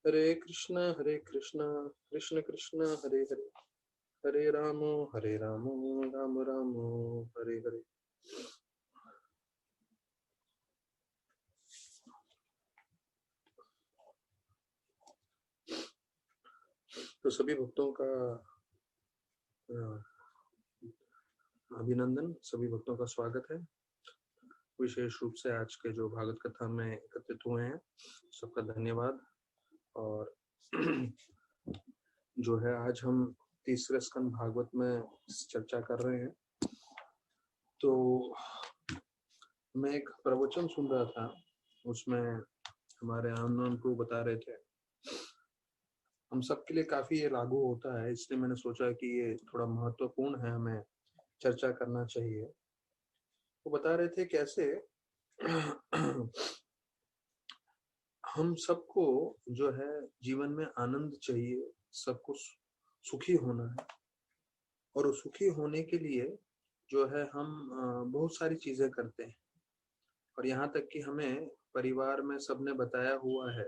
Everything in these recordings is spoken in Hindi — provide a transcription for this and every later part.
हरे कृष्णा कृष्ण कृष्ण हरे हरे, हरे राम राम राम हरे हरे। तो सभी भक्तों का अभिनंदन, सभी भक्तों का स्वागत है। विशेष रूप से आज के जो भागवत कथा में एकत्रित हुए हैं सबका धन्यवाद। और जो है आज हम तीसरे स्कंद भागवत में चर्चा कर रहे हैं। तो मैं एक प्रवचन सुन रहा था, उसमें हमारे आनंद को बता रहे थे, हम सबके लिए काफी ये लागू होता है, इसलिए मैंने सोचा कि ये थोड़ा महत्वपूर्ण है, हमें चर्चा करना चाहिए। वो बता रहे थे कैसे हम सबको जो है जीवन में आनंद चाहिए, सबको सुखी होना है, और सुखी होने के लिए जो है हम बहुत सारी चीजें करते हैं। और यहाँ तक कि हमें परिवार में सबने बताया हुआ है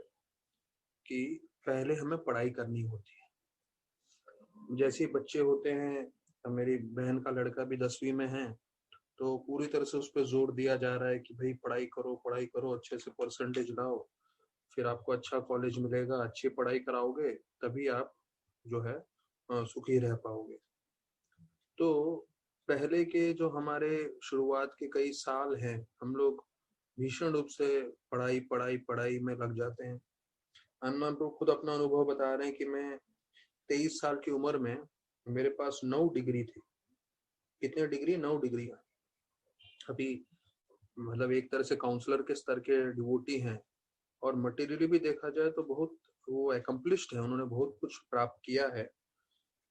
कि पहले हमें पढ़ाई करनी होती है। जैसे बच्चे होते हैं, मेरी बहन का लड़का भी 10वीं में है, तो पूरी तरह से उस पर जोर दिया जा रहा है कि भाई पढ़ाई करो, अच्छे से परसेंटेज लाओ, फिर आपको अच्छा कॉलेज मिलेगा, अच्छी पढ़ाई कराओगे तभी आप जो है सुखी रह पाओगे। तो पहले के जो हमारे शुरुआत के कई साल हैं, हम लोग भीषण रूप से पढ़ाई पढ़ाई पढ़ाई में लग जाते हैं। हनुमान प्रभु खुद अपना अनुभव बता रहे हैं कि मैं 23 साल की उम्र में मेरे पास 9 डिग्री थी। कितने डिग्री? 9 डिग्री। अभी मतलब एक तरह से काउंसलर के स्तर के डिवोटी हैं, और मटेरियली भी देखा जाए तो बहुत वो एकम्प्लिश्ड है, उन्होंने बहुत कुछ प्राप्त किया है।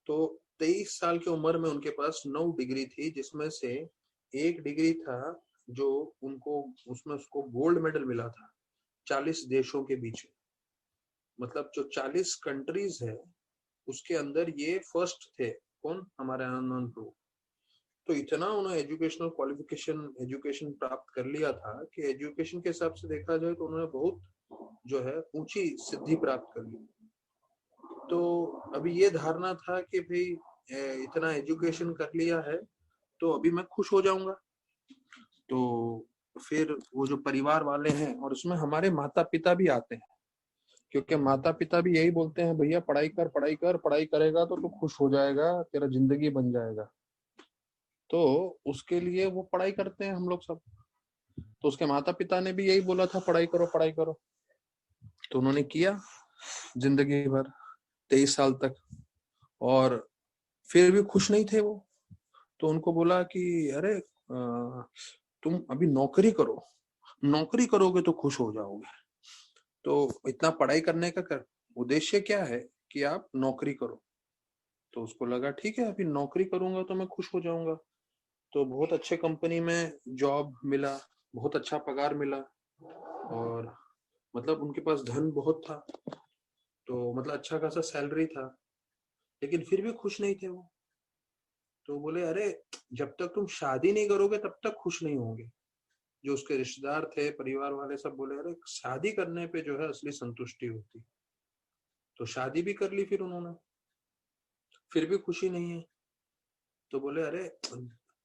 तो 23 साल की उम्र में उनके पास 9 डिग्री थी, जिसमें से एक डिग्री था जो उनको उसमें उसको गोल्ड मेडल मिला था 40 देशों के बीच में। मतलब जो 40 कंट्रीज है उसके अंदर ये फर्स्ट थे। कौन? हमारे आनंद प्रभु। तो इतना उन्होंने एजुकेशन प्राप्त कर लिया था कि एजुकेशन के हिसाब से देखा जाए तो उन्होंने बहुत जो है ऊंची सिद्धि प्राप्त कर ली। तो अभी ये धारणा था कि भाई इतना एजुकेशन कर लिया है तो अभी मैं खुश हो जाऊंगा। तो फिर वो जो परिवार वाले हैं, और उसमें हमारे माता पिता भी आते हैं, क्योंकि माता पिता भी यही बोलते हैं, भैया पढ़ाई कर पढ़ाई कर, पढ़ाई करेगा तो तू खुश हो जाएगा, तेरा जिंदगी बन जाएगा। तो उसके लिए वो पढ़ाई करते हैं हम लोग सब। तो उसके माता पिता ने भी यही बोला था, पढ़ाई करो पढ़ाई करो। तो उन्होंने किया जिंदगी भर, 23 साल तक, और फिर भी खुश नहीं थे वो। तो उनको बोला कि अरे तुम अभी नौकरी करो, नौकरी करोगे तो खुश हो जाओगे। तो इतना पढ़ाई करने का उद्देश्य क्या है कि आप नौकरी करो। तो उसको लगा ठीक है, अभी नौकरी करूंगा तो मैं खुश हो जाऊंगा। तो बहुत अच्छे कंपनी में जॉब मिला, बहुत अच्छा पगार मिला, और मतलब उनके पास धन बहुत था, तो मतलब अच्छा खासा सैलरी था, लेकिन फिर भी खुश नहीं थे वो। तो बोले अरे जब तक तुम शादी नहीं करोगे तब तक खुश नहीं होंगे। जो उसके रिश्तेदार थे, परिवार वाले सब बोले अरे शादी करने पे जो है असली संतुष्टि होती। तो शादी भी कर ली फिर उन्होंने, फिर भी खुशी नहीं है। तो बोले अरे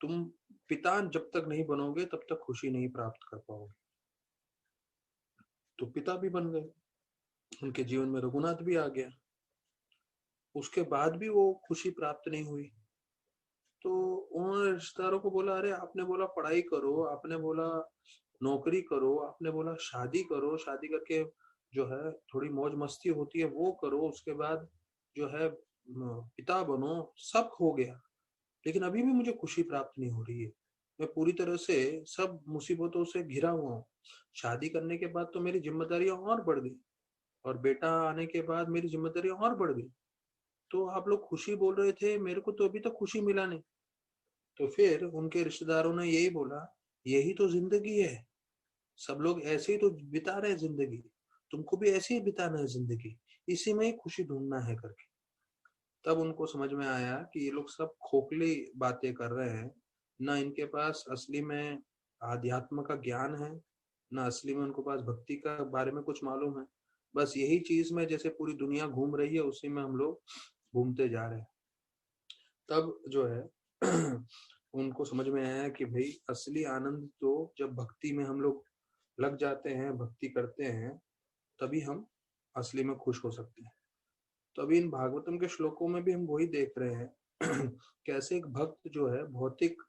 तुम पिता जब तक नहीं बनोगे तब तक खुशी नहीं प्राप्त कर पाओगे। तो पिता भी बन गए, उनके जीवन में रघुनाथ भी आ गया, उसके बाद भी वो खुशी प्राप्त नहीं हुई। तो उन्होंने रिश्तेदारों को बोला अरे आपने बोला पढ़ाई करो, आपने बोला नौकरी करो, आपने बोला शादी करो, शादी करके जो है थोड़ी मौज मस्ती होती है वो करो, उसके बाद जो है पिता बनो, सब हो गया, लेकिन अभी भी मुझे खुशी प्राप्त नहीं हो रही है। मैं पूरी तरह से सब मुसीबतों से घिरा हुआ हूँ। शादी करने के बाद तो मेरी जिम्मेदारियां और बढ़ गई, और बेटा आने के बाद मेरी जिम्मेदारियां और बढ़ गई। तो आप लोग खुशी बोल रहे थे, मेरे को तो अभी तक खुशी मिला नहीं। तो फिर उनके रिश्तेदारों ने यही बोला, यही तो जिंदगी है, सब लोग ऐसे ही तो बिता रहे हैं जिंदगी, तुमको भी ऐसे ही बिताना है जिंदगी, इसी में ही खुशी ढूंढना है करके। तब उनको समझ में आया कि ये लोग सब खोखली बातें कर रहे हैं, ना इनके पास असली में आध्यात्म का ज्ञान है, ना असली में उनको पास भक्ति का बारे में कुछ मालूम है। बस यही चीज में जैसे पूरी दुनिया घूम रही है, उसी में हम लोग घूमते जा रहे हैं। तब जो है उनको समझ में आया कि भाई असली आनंद तो जब भक्ति में हम लोग लग जाते हैं, भक्ति करते हैं, तभी हम असली में खुश हो सकते हैं। तो अभी इन भागवतम के श्लोकों में भी हम वही देख रहे हैं कैसे एक भक्त जो है भौतिक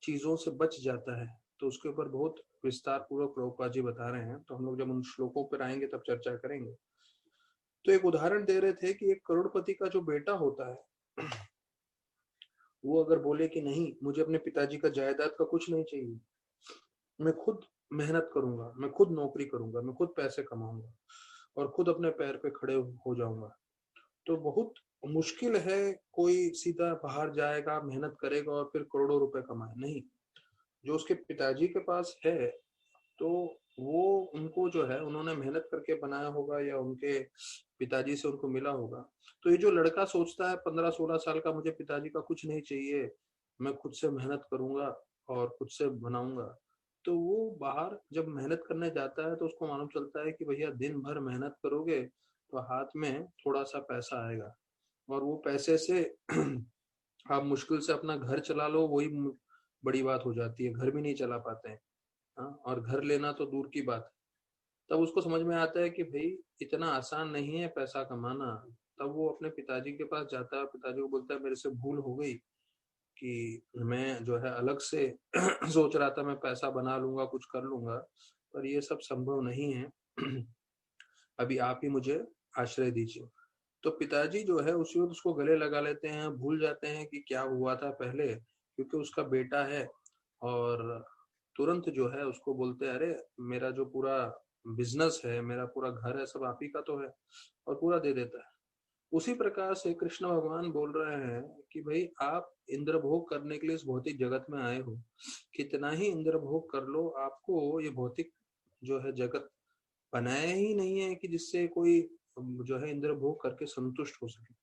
चीजों से बच जाता है। तो उसके ऊपर बहुत विस्तार पूर्वक प्रभुपाद जी बता रहे हैं, तो हम लोग जब उन श्लोकों पर आएंगे तब चर्चा करेंगे। तो एक उदाहरण दे रहे थे कि एक करोड़पति का जो बेटा होता है वो अगर बोले कि नहीं, मुझे अपने पिताजी का जायदाद का कुछ नहीं चाहिए, मैं खुद मेहनत करूंगा, मैं खुद नौकरी करूंगा, मैं खुद पैसे कमाऊंगा और खुद अपने पैर पे खड़े हो जाऊंगा, तो बहुत मुश्किल है कोई सीधा बाहर जाएगा, मेहनत करेगा और फिर करोड़ों रुपए कमाए। नहीं, जो उसके पिताजी के पास है तो वो उनको जो है उन्होंने मेहनत करके बनाया होगा या उनके पिताजी से उनको मिला होगा। तो ये जो लड़का सोचता है 15-16 साल का, मुझे पिताजी का कुछ नहीं चाहिए, मैं खुद से मेहनत करूंगा और खुद से बनाऊंगा, तो वो बाहर जब मेहनत करने जाता है तो उसको मालूम चलता है कि भैया दिन भर मेहनत करोगे तो हाथ में थोड़ा सा पैसा आएगा और वो पैसे से आप मुश्किल से अपना घर चला लो, वही बड़ी बात हो जाती है, घर भी नहीं चला पाते हैं। हाँ, और घर लेना तो दूर की बात है। तब उसको समझ में आता है कि भाई इतना आसान नहीं है पैसा कमाना। तब वो अपने पिताजी के पास जाता है, पिताजी को बोलता है मेरे से भूल हो गई कि मैं जो है अलग से सोच रहा था मैं पैसा बना लूंगा, कुछ कर लूंगा, पर ये सब संभव नहीं है अभी आप ही मुझे आश्रय दीजिए। तो पिताजी जो है उसी वक्त उसको गले लगा लेते हैं, भूल जाते हैं कि क्या हुआ था पहले, क्योंकि उसका बेटा है, और तुरंत जो है उसको बोलते हैं अरे मेरा जो पूरा बिजनेस है, मेरा पूरा घर है, सब आप ही का तो है, और पूरा दे देता है। उसी प्रकार से कृष्ण भगवान बोल रहे हैं कि भाई आप इंद्र भोग करने के लिए इस भौतिक जगत में आए हो, कितना ही इंद्र भोग कर लो, आपको ये भौतिक जो है जगत बनाया ही नहीं है कि जिससे कोई जो है इंद्र भोग करके संतुष्ट हो सके।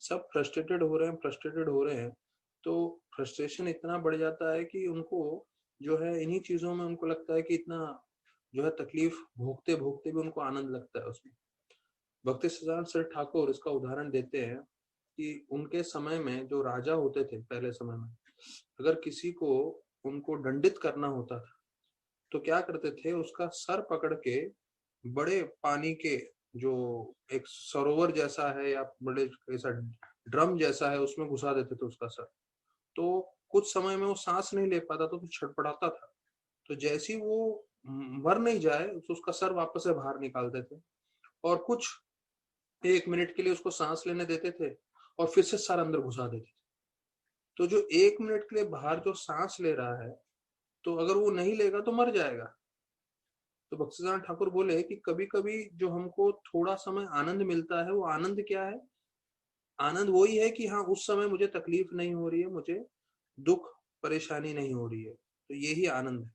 सब फ्रस्ट्रेटेड हो रहे हैं, फ्रस्ट्रेटेड हो रहे हैं। तो फ्रस्ट्रेशन इतना बढ़ जाता है कि उनको जो है इन्हीं चीजों में उनको लगता है कि इतना जो है तकलीफ भोगते भोगते भी उनको आनंद लगता है उसमें। भक्ति सिद्धांत सर ठाकुर इसका उदाहरण देते हैं कि उनके समय में जो राजा होते थे पहले समय में, अगर किसी को उनको दंडित करना होता था तो क्या करते थे, उसका सर पकड़ के बड़े पानी के जो एक सरोवर जैसा है या बड़े ऐसा ड्रम जैसा है उसमें घुसा देते थे उसका सर। तो कुछ समय में वो सांस नहीं ले पाता तो छटपटाता था। तो जैसे ही वो मर नहीं जाए तो उसका सर वापस से बाहर निकालते थे और कुछ 1 मिनट के लिए उसको सांस लेने देते थे और फिर से सर अंदर घुसा देते थे। तो जो 1 मिनट के लिए बाहर जो सांस ले रहा है, तो अगर वो नहीं लेगा तो मर जाएगा। तो भक्तिसिद्धांत ठाकुर बोले कि कभी कभी जो हमको थोड़ा समय आनंद मिलता है, वो आनंद क्या है? आनंद वही है कि हाँ उस समय मुझे तकलीफ नहीं हो रही है, मुझे दुख परेशानी नहीं हो रही है, तो यही आनंद है।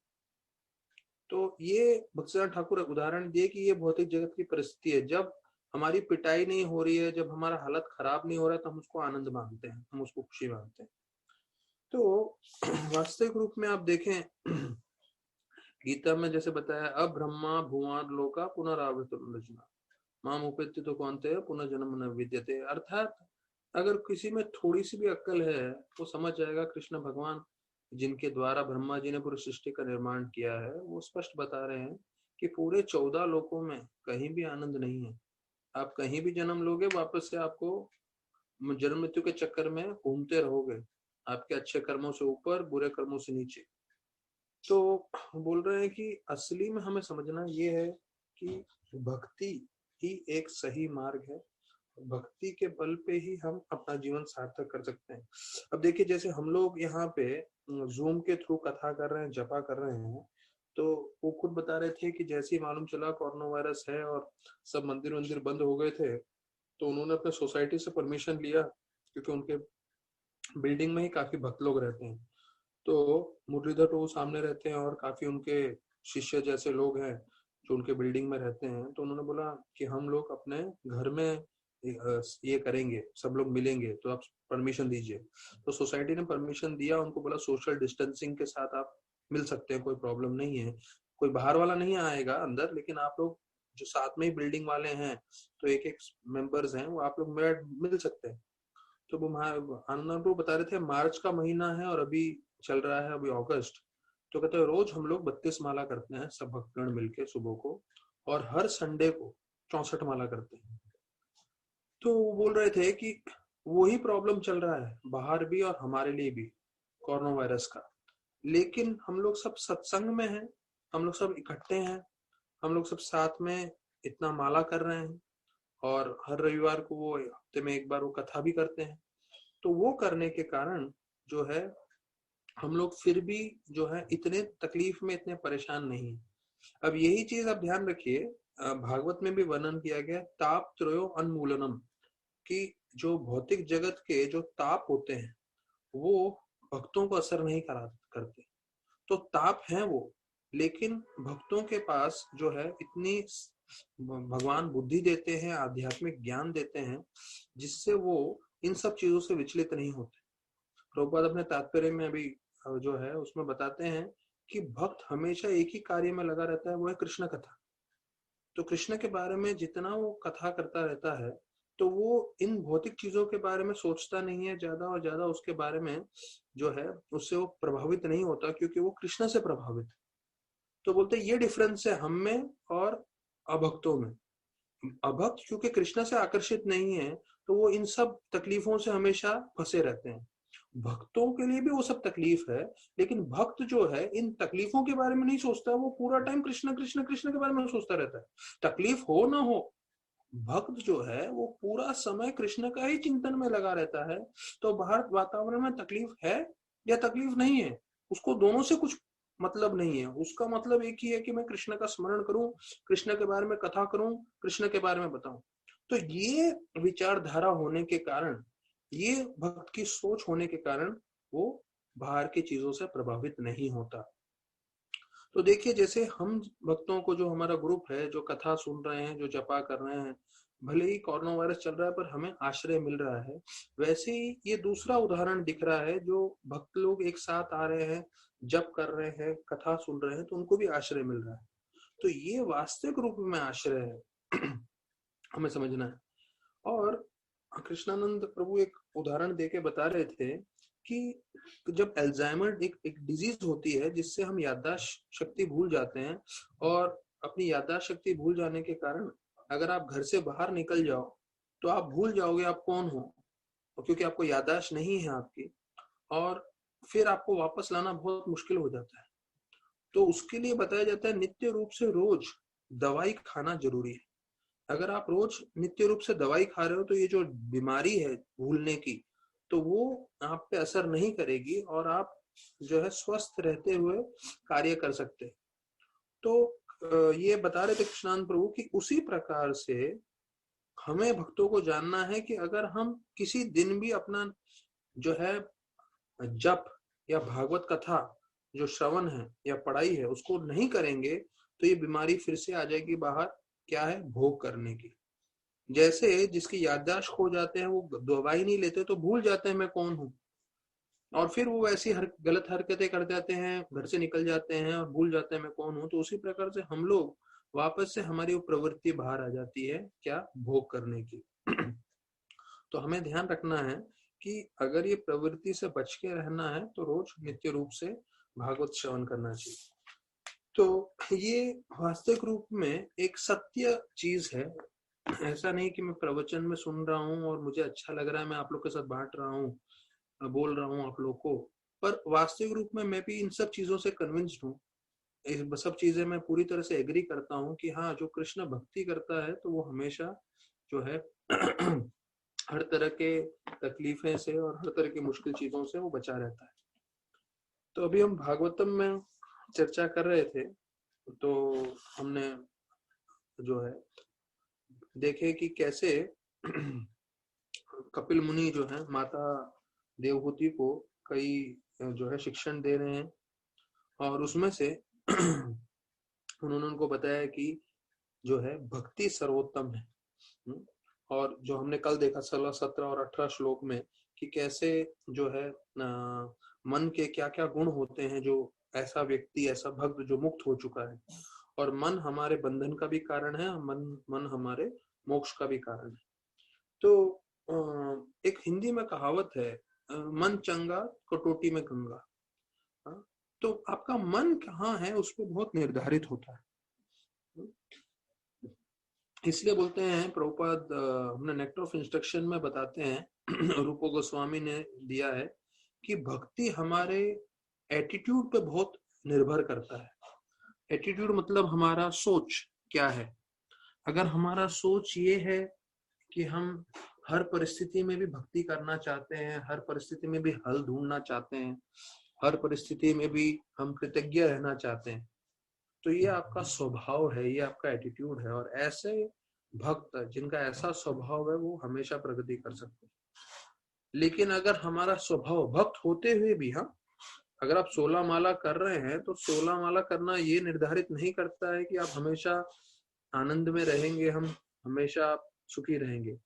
तो ये भक्तिसिद्धांत ठाकुर उदाहरण दिए कि ये भौतिक जगत की परिस्थिति है, जब हमारी पिटाई नहीं हो रही है, जब हमारा हालत खराब नहीं हो रहा है, तो हम उसको आनंद मानते हैं, हम उसको खुशी मानते हैं। तो वास्तविक रूप में आप देखें गीता में जैसे बताया, अब ब्रह्मा भुवान लोका पुनरावृत माम उपेत्य तो कौनते पुनः जन्म न विद्यते। अर्थात अगर किसी में थोड़ी सी भी अक्ल है वो समझ जाएगा कृष्ण भगवान जिनके द्वारा ब्रह्मा जी ने पूरी सृष्टि का निर्माण किया है, वो स्पष्ट बता रहे हैं कि पूरे 14 लोकों में कहीं भी आनंद नहीं है। आप कहीं भी जन्म लोगे, वापस से आपको जन्म मृत्यु के चक्कर में घूमते रहोगे, आपके अच्छे कर्मों से ऊपर, बुरे कर्मों से नीचे। तो बोल रहे हैं कि असली में हमें समझना ये है कि भक्ति ही एक सही मार्ग है। भक्ति के बल पे ही हम अपना जीवन सार्थक कर सकते हैं। अब देखिए जैसे हम लोग यहाँ पे जूम के थ्रू कथा कर रहे हैं, जपा कर रहे हैं, तो वो खुद बता रहे थे कि जैसे ही मालूम चला कोरोना वायरस है और सब मंदिर वंदिर बंद हो गए थे, तो उन्होंने अपने सोसाइटी से परमिशन लिया, क्योंकि उनके बिल्डिंग में ही काफी भक्त लोग रहते हैं। तो मुरलीधर तो वो सामने रहते हैं और काफी उनके शिष्य जैसे लोग हैं जो उनके बिल्डिंग में रहते हैं। तो उन्होंने बोला कि हम लोग अपने घर में ये करेंगे, सब लोग मिलेंगे, तो आप परमिशन दीजिए। तो सोसाइटी ने परमिशन दिया, उनको बोला सोशल डिस्टेंसिंग के साथ आप मिल सकते हैं, कोई प्रॉब्लम नहीं है, कोई बाहर वाला नहीं आएगा अंदर, लेकिन आप लोग जो साथ में ही बिल्डिंग वाले हैं, तो एक एक मेंबर्स हैं, वो आप लोग मिल सकते हैं। तो वो आनंद प्रभु बता रहे थे मार्च का महीना है और अभी चल रहा है अभी अगस्त, तो कहते हैं रोज हम लोग 32 माला करते हैं सब भक्तगण मिलके सुबह को, और हर संडे को 64 माला करते हैं। तो वो बोल रहे थे कि वही प्रॉब्लम चल रहा है बाहर भी और हमारे लिए भी, कोरोना वायरस का, लेकिन हम लोग सब सत्संग में हैं, हम लोग सब इकट्ठे हैं, हम लोग सब साथ में इतना माला कर रहे हैं, और हर रविवार को वो हफ्ते में एक बार वो कथा भी करते हैं। तो वो करने के कारण जो है हम लोग फिर भी जो है इतने तकलीफ में, इतने परेशान नहीं। अब यही चीज आप ध्यान रखिए, भागवत में भी वर्णन किया गया ताप त्रयो अन्मूलनम, कि जो भौतिक जगत के जो ताप होते हैं वो भक्तों को असर नहीं करते। तो ताप है वो, लेकिन भक्तों के पास जो है इतनी भगवान बुद्धि देते हैं, आध्यात्मिक ज्ञान देते हैं, जिससे वो इन सब चीजों से विचलित नहीं होते। प्रभुपाद अपने तात्पर्य में अभी जो है उसमें बताते हैं कि भक्त हमेशा एक ही कार्य में लगा रहता है, वो है कृष्ण कथा। तो कृष्ण के बारे में जितना वो कथा करता रहता है, तो वो इन भौतिक चीजों के बारे में सोचता नहीं है ज्यादा, और ज्यादा उसके बारे में जो है उससे वो प्रभावित नहीं होता, क्योंकि वो कृष्ण से प्रभावित है। तो बोलते ये डिफरेंस है हम में और अभक्तों में। अभक्त क्योंकि कृष्ण से आकर्षित नहीं है, तो वो इन सब तकलीफों से हमेशा फंसे रहते हैं। भक्तों के लिए भी वो सब तकलीफ है, लेकिन भक्त जो है इन तकलीफों के बारे में नहीं सोचता, वो पूरा टाइम कृष्ण कृष्ण कृष्ण के बारे में सोचता रहता है। तकलीफ हो ना हो, भक्त जो है वो पूरा समय कृष्ण का ही चिंतन में लगा रहता है। तो बाहर वातावरण में तकलीफ है या तकलीफ नहीं है, उसको दोनों से कुछ मतलब नहीं है। उसका मतलब एक ही है कि मैं कृष्ण का स्मरण करूं, कृष्ण के बारे में कथा करूं, कृष्ण के बारे में बताऊं। तो ये विचारधारा होने के कारण, ये भक्त की सोच होने के कारण वो बाहर की चीजों से प्रभावित नहीं होता। तो देखिए जैसे हम भक्तों को, जो हमारा ग्रुप है, जो कथा सुन रहे हैं, जो जपा कर रहे हैं, भले ही कोरोना वायरस चल रहा है पर हमें आश्रय मिल रहा है, वैसे ही ये दूसरा उदाहरण दिख रहा है, जो भक्त लोग एक साथ आ रहे हैं, जप कर रहे हैं, कथा सुन रहे हैं, तो उनको भी आश्रय मिल रहा है। तो ये वास्तविक रूप में आश्रय है हमें समझना है। और कृष्णानंद प्रभु एक उदाहरण देके बता रहे थे कि जब अल्जाइमर एक डिजीज होती है जिससे हम याददाश्त शक्ति भूल जाते हैं, और अपनी याददाश्त शक्ति भूल जाने के कारण अगर आप घर से बाहर निकल जाओ तो आप भूल जाओगे आप कौन हो, और क्योंकि आपको याददाश्त नहीं है आपकी, और फिर आपको वापस लाना बहुत मुश्किल हो जाता है। तो उसके लिए बताया जाता है नित्य रूप से रोज दवाई खाना जरूरी है। अगर आप रोज नित्य रूप से दवाई खा रहे हो तो ये जो बीमारी है भूलने की, तो वो आप पे असर नहीं करेगी, और आप जो है स्वस्थ रहते हुए कार्य कर सकते हैं। तो ये बता रहे थे कृष्णानंद प्रभु कि उसी प्रकार से हमें भक्तों को जानना है कि अगर हम किसी दिन भी अपना जो है जप या भागवत कथा जो श्रवण है या पढ़ाई है उसको नहीं करेंगे, तो ये बीमारी फिर से आ जाएगी बाहर, क्या है, भोग करने की। जैसे जिसकी याददाश्त खो जाते हैं, वो दवाई नहीं लेते तो भूल जाते हैं मैं कौन हूँ, और फिर वो ऐसी गलत हरकतें कर जाते हैं, घर से निकल जाते हैं और भूल जाते हैं मैं कौन हूँ। तो उसी प्रकार से हम लोग वापस से हमारी वो प्रवृत्ति बाहर आ जाती है, क्या, भोग करने की। तो हमें ध्यान रखना है कि अगर ये प्रवृत्ति से बच के रहना है तो रोज नित्य रूप से भागवत श्रवण करना चाहिए। तो ये वास्तविक रूप में एक सत्य चीज है। ऐसा नहीं कि मैं प्रवचन में सुन रहा हूँ और मुझे अच्छा लग रहा है, मैं आप लोग के साथ बांट रहा हूँ, बोल रहा हूँ आप लोग को, पर वास्तविक रूप में मैं भी इन सब चीजों से कन्विंस्ड हूँ। इस सब चीजें मैं पूरी तरह से एग्री करता हूँ कि हाँ, जो कृष्ण भक्ति करता है तो वो हमेशा जो है हर तरह के तकलीफे से और हर तरह की मुश्किल चीजों से वो बचा रहता है। तो अभी हम भागवतम में चर्चा कर रहे थे, तो हमने जो है देखे कि कैसे कपिल मुनि जो है माता देवहूति को कई जो है शिक्षण दे रहे हैं, और उसमें से उन्होंने उनको बताया कि जो है भक्ति सर्वोत्तम है। और जो हमने कल देखा 16, 17 और 18 श्लोक में कि कैसे जो है मन के क्या क्या गुण होते हैं, जो ऐसा व्यक्ति, ऐसा भक्त जो मुक्त हो चुका है, और मन हमारे बंधन का भी कारण है, मन हमारे मोक्ष का भी कारण है। तो एक हिंदी में कहावत है, मन चंगा कटोटी में गंगा। तो आपका मन कहाँ है उस पर बहुत निर्धारित होता है। इसलिए बोलते हैं प्रभुपाद, हमने नेक्टर ऑफ इंस्ट्रक्शन में बताते हैं रूप गोस्वामी ने दिया है कि भक्ति हमारे एटीट्यूड पे बहुत निर्भर करता है। एटीट्यूड मतलब हमारा सोच क्या है। अगर हमारा सोच ये है कि हम हर परिस्थिति में भी भक्ति करना चाहते हैं, हर परिस्थिति में भी हल ढूंढना चाहते हैं, हर परिस्थिति में भी हम कृतज्ञ रहना चाहते हैं, तो ये आपका स्वभाव है, ये आपका एटीट्यूड है। और ऐसे भक्त जिनका ऐसा स्वभाव है वो हमेशा प्रगति कर सकते हैं। लेकिन अगर हमारा स्वभाव भक्त होते हुए भी, हाँ, अगर आप 16 माला कर रहे हैं तो 16 माला करना ये निर्धारित नहीं करता है कि आप हमेशा आनंद में रहेंगे, हम हमेशा सुखी रहेंगे।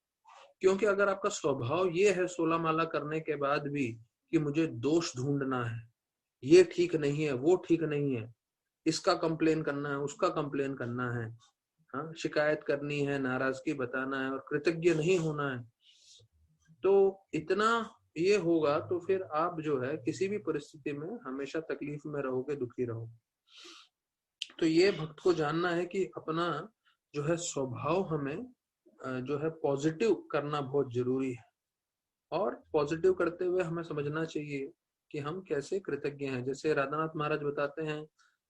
क्योंकि अगर आपका स्वभाव ये है 16 माला करने के बाद भी कि मुझे दोष ढूंढना है, ये ठीक नहीं है, वो ठीक नहीं है, इसका कंप्लेन करना है, उसका कंप्लेन करना है, हाँ, शिकायत करनी है, नाराजगी बताना है और कृतज्ञ नहीं होना है, तो इतना ये होगा तो फिर आप जो है किसी भी परिस्थिति में हमेशा तकलीफ में रहोगे, दुखी रहोगे। तो ये भक्त को जानना है कि अपना जो है स्वभाव हमें जो है पॉजिटिव करना बहुत जरूरी है। और पॉजिटिव करते हुए हमें समझना चाहिए कि हम कैसे कृतज्ञ हैं। जैसे राधानाथ महाराज बताते हैं,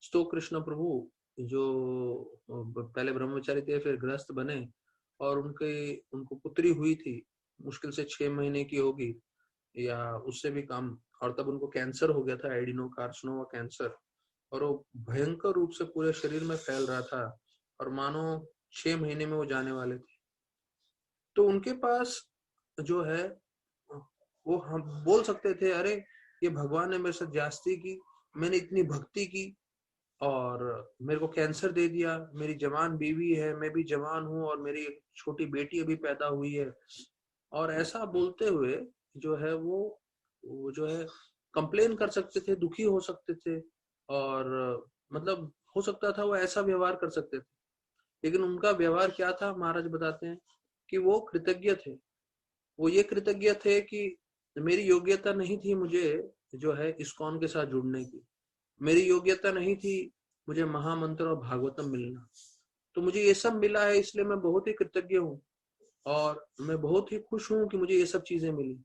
स्तो कृष्ण प्रभु जो पहले ब्रह्मचारी थे फिर गृहस्थ बने और उनको पुत्री हुई थी, मुश्किल से 6 महीने की होगी या उससे भी कम, और तब उनको कैंसर हो गया था, एडिनोकार्सिनोमा कैंसर, और वो भयंकर रूप से पूरे शरीर में फैल रहा था और मानो 6 महीने में वो जाने वाले थे। तो उनके पास जो है वो हम बोल सकते थे, अरे ये भगवान ने मेरे साथ जास्ती की, मैंने इतनी भक्ति की और मेरे को कैंसर दे दिया, मेरी जवान बीवी है, मैं भी जवान हूँ और मेरी छोटी बेटी अभी पैदा हुई है। और ऐसा बोलते हुए जो है वो जो है कंप्लेन कर सकते थे, दुखी हो सकते थे और मतलब हो सकता था वो ऐसा व्यवहार कर सकते थे। लेकिन उनका व्यवहार क्या था, महाराज बताते हैं कि वो कृतज्ञ थे। वो ये कृतज्ञ थे कि मेरी योग्यता नहीं थी मुझे जो है इस्कॉन के साथ जुड़ने की, मेरी योग्यता नहीं थी मुझे महामंत्र और भागवतम मिलना, तो मुझे ये सब मिला है, इसलिए मैं बहुत ही कृतज्ञ हूँ और मैं बहुत ही खुश हूँ कि मुझे ये सब चीजें मिली।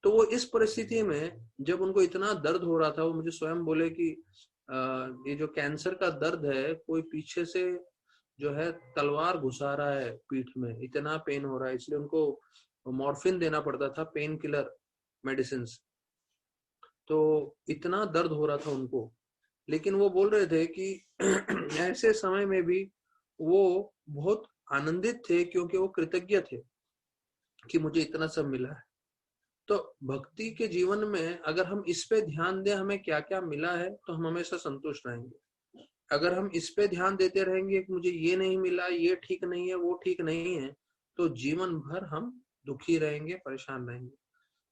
तो वो इस परिस्थिति में जब उनको इतना दर्द हो रहा था, वो मुझे स्वयं बोले कि ये जो कैंसर का दर्द है, कोई पीछे से जो है तलवार घुसा रहा है पीठ में, इतना पेन हो रहा है, इसलिए उनको मॉर्फिन देना पड़ता था, पेन किलर मेडिसिन। तो इतना दर्द हो रहा था उनको, लेकिन वो बोल रहे थे कि ऐसे समय में भी वो बहुत आनंदित थे क्योंकि वो कृतज्ञ थे कि मुझे इतना सब मिला है। तो भक्ति के जीवन में अगर हम इस पे ध्यान दें हमें क्या क्या मिला है, तो हम हमेशा संतुष्ट रहेंगे। अगर हम इस पे ध्यान देते रहेंगे कि मुझे ये नहीं मिला, ये ठीक नहीं है, वो ठीक नहीं है, तो जीवन भर हम दुखी रहेंगे, परेशान रहेंगे।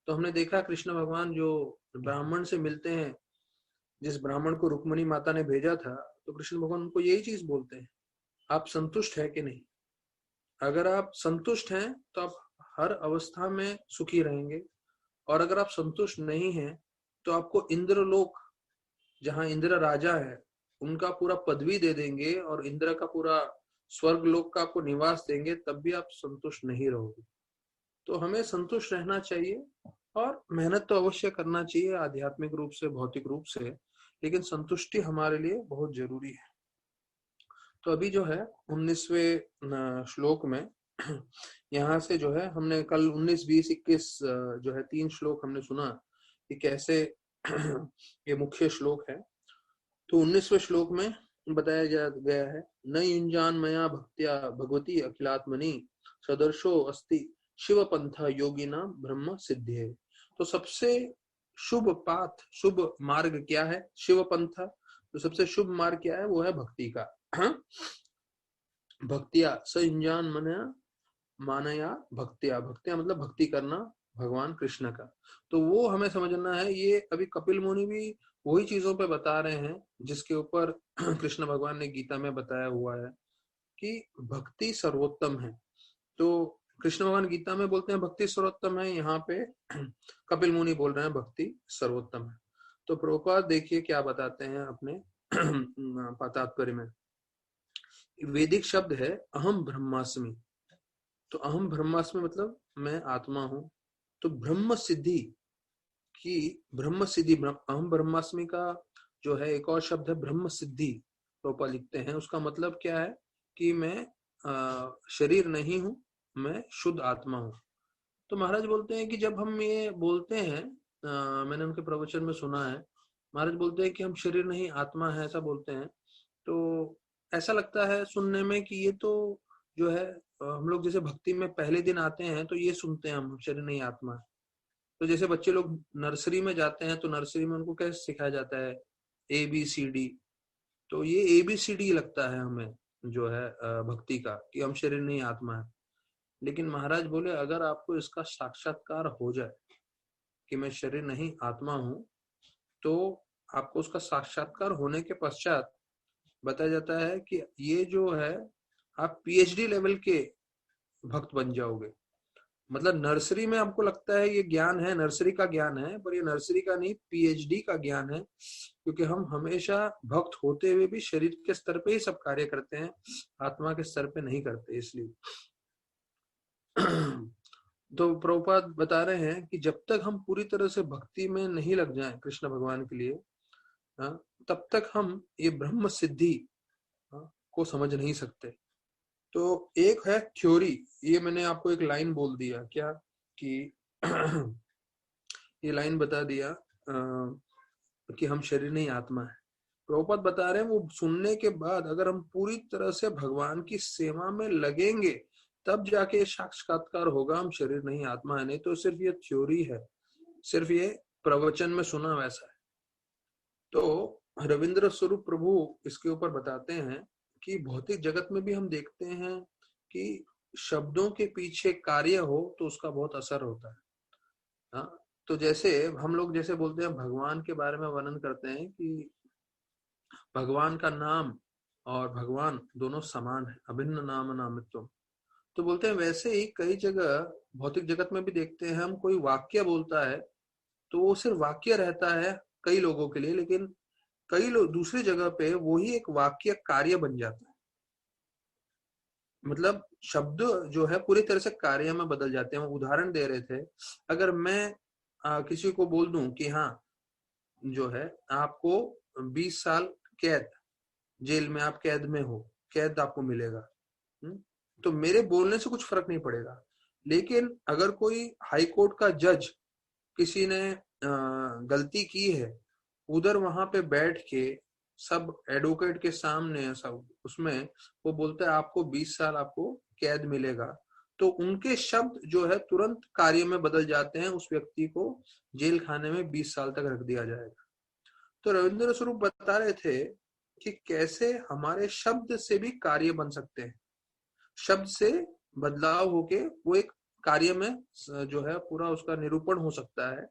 तो हमने देखा कृष्ण भगवान जो ब्राह्मण से मिलते हैं, जिस ब्राह्मण को रुक्मणी माता ने भेजा था, तो कृष्ण भगवान उनको यही चीज बोलते हैं, आप संतुष्ट है कि नहीं। अगर आप संतुष्ट हैं तो आप हर अवस्था में सुखी रहेंगे, और अगर आप संतुष्ट नहीं हैं तो आपको इंद्रलोक, जहां इंद्र राजा है, उनका पूरा पदवी दे देंगे और इंद्र का पूरा स्वर्ग लोक का आपको निवास देंगे, तब भी आप संतुष्ट नहीं रहोगे। तो हमें संतुष्ट रहना चाहिए और मेहनत तो अवश्य करना चाहिए, आध्यात्मिक रूप से, भौतिक रूप से, लेकिन संतुष्टि हमारे लिए बहुत जरूरी है। तो अभी जो है 19वें श्लोक में यहाँ से जो है हमने कल 19, 20, 21 जो है 3 श्लोक हमने सुना कि कैसे ये मुख्य श्लोक है। तो 19वें श्लोक में बताया गया है, न युंजान मया भक्त्या भगवती अखिलात्मनि सदर्शो अस्ति शिव पंथ योगिना ब्रह्म सिद्धे। तो सबसे शुभ पाथ, शुभ मार्ग क्या है, शिव पंथ। तो सबसे शुभ मार्ग क्या है, वो है भक्ति का। भक्तिया स युंजान मानया भक्तिया, भक्तिया मतलब भक्ति करना भगवान कृष्ण का। तो वो हमें समझना है। ये अभी कपिल मुनि भी वही चीजों पे बता रहे हैं जिसके ऊपर कृष्ण भगवान ने गीता में बताया हुआ है कि भक्ति सर्वोत्तम है। तो कृष्ण भगवान गीता में बोलते हैं भक्ति सर्वोत्तम है, यहाँ पे कपिल मुनि बोल रहे हैं भक्ति सर्वोत्तम है। तो प्रभुपाद देखिए क्या बताते हैं अपने तात्पर्य में। वैदिक शब्द है अहम ब्रह्मास्मि। तो अहम ब्रह्मास्मि मतलब मैं आत्मा हूं। तो ब्रह्म सिद्धि की, ब्रह्म सिद्धि, अहम ब्रह्मास्मि का जो है एक और शब्द है ब्रह्म सिद्धि। प्रभुपाद लिखते हैं उसका मतलब क्या है कि मैं शरीर नहीं हूं, मैं शुद्ध आत्मा हूं। तो महाराज बोलते हैं कि जब हम ये बोलते हैं, मैंने उनके प्रवचन में सुना है, महाराज बोलते हैं कि हम शरीर नहीं आत्मा है, ऐसा बोलते हैं। तो ऐसा लगता है सुनने में कि ये तो जो है हम लोग जैसे भक्ति में पहले दिन आते हैं तो ये सुनते हैं हम शरीर नहीं आत्मा है। तो जैसे बच्चे लोग नर्सरी में जाते हैं तो नर्सरी में उनको कैसे सिखाया जाता है, ABCD। तो ये ABCD लगता है हमें जो है भक्ति का, कि हम शरीर नहीं आत्मा है। लेकिन महाराज बोले अगर आपको इसका साक्षात्कार हो जाए कि मैं शरीर नहीं आत्मा हूं, तो आपको उसका साक्षात्कार होने के पश्चात बताया जाता है कि ये जो है आप PhD लेवल के भक्त बन जाओगे। मतलब नर्सरी में आपको लगता है ये ज्ञान है, नर्सरी का ज्ञान है, पर ये नर्सरी का नहीं, PhD का ज्ञान है। क्योंकि हम हमेशा भक्त होते हुए भी शरीर के स्तर पे ही सब कार्य करते हैं, आत्मा के स्तर पे नहीं करते, इसलिए। तो प्रभुपाद बता रहे हैं कि जब तक हम पूरी तरह से भक्ति में नहीं लग जाएं कृष्ण भगवान के लिए, तब तक हम ये ब्रह्म सिद्धि को समझ नहीं सकते। तो एक है थ्योरी, ये मैंने आपको एक लाइन बोल दिया क्या कि ये लाइन बता दिया कि हम शरीर नहीं आत्मा है। प्रभुपाद बता रहे हैं वो सुनने के बाद अगर हम पूरी तरह से भगवान की सेवा में लगेंगे तब जाके साक्षात्कार होगा हम शरीर नहीं आत्मा है। नहीं तो सिर्फ ये थ्योरी है, सिर्फ ये प्रवचन में सुना वैसा है। तो रविंद्र स्वरूप प्रभु इसके ऊपर बताते हैं कि भौतिक जगत में भी हम देखते हैं कि शब्दों के पीछे कार्य हो तो उसका बहुत असर होता है। हाँ, तो जैसे हम लोग जैसे बोलते हैं भगवान के बारे में वर्णन करते हैं कि भगवान का नाम और भगवान दोनों समान है, अभिन्न नाम नामित्व। तो बोलते हैं वैसे ही कई जगह भौतिक जगत में भी देखते हैं, हम कोई वाक्य बोलता है तो वो सिर्फ वाक्य रहता है कई लोगों के लिए, लेकिन कई लोग दूसरी जगह पे वही एक वाक्य कार्य बन जाता है। मतलब शब्द जो है पूरी तरह से कार्य में बदल जाते हैं। उदाहरण दे रहे थे, अगर मैं किसी को बोल दूं कि हाँ जो है आपको 20 साल कैद, जेल में आप कैद में हो, कैद आपको मिलेगा, तो मेरे बोलने से कुछ फर्क नहीं पड़ेगा। लेकिन अगर कोई हाई कोर्ट का जज किसी ने गलती की है, उधर वहां पे बैठ के सब एडवोकेट के सामने सब उसमें वो बोलता है आपको 20 साल आपको कैद मिलेगा, तो उनके शब्द जो है तुरंत कार्य में बदल जाते हैं, उस व्यक्ति को जेल खाने में 20 साल तक रख दिया जाएगा। तो रविंद्र स्वरूप बता रहे थे कि कैसे हमारे शब्द से भी कार्य बन सकते हैं, शब्द से बदलाव होके वो एक कार्य में जो है पूरा उसका निरूपण हो सकता है।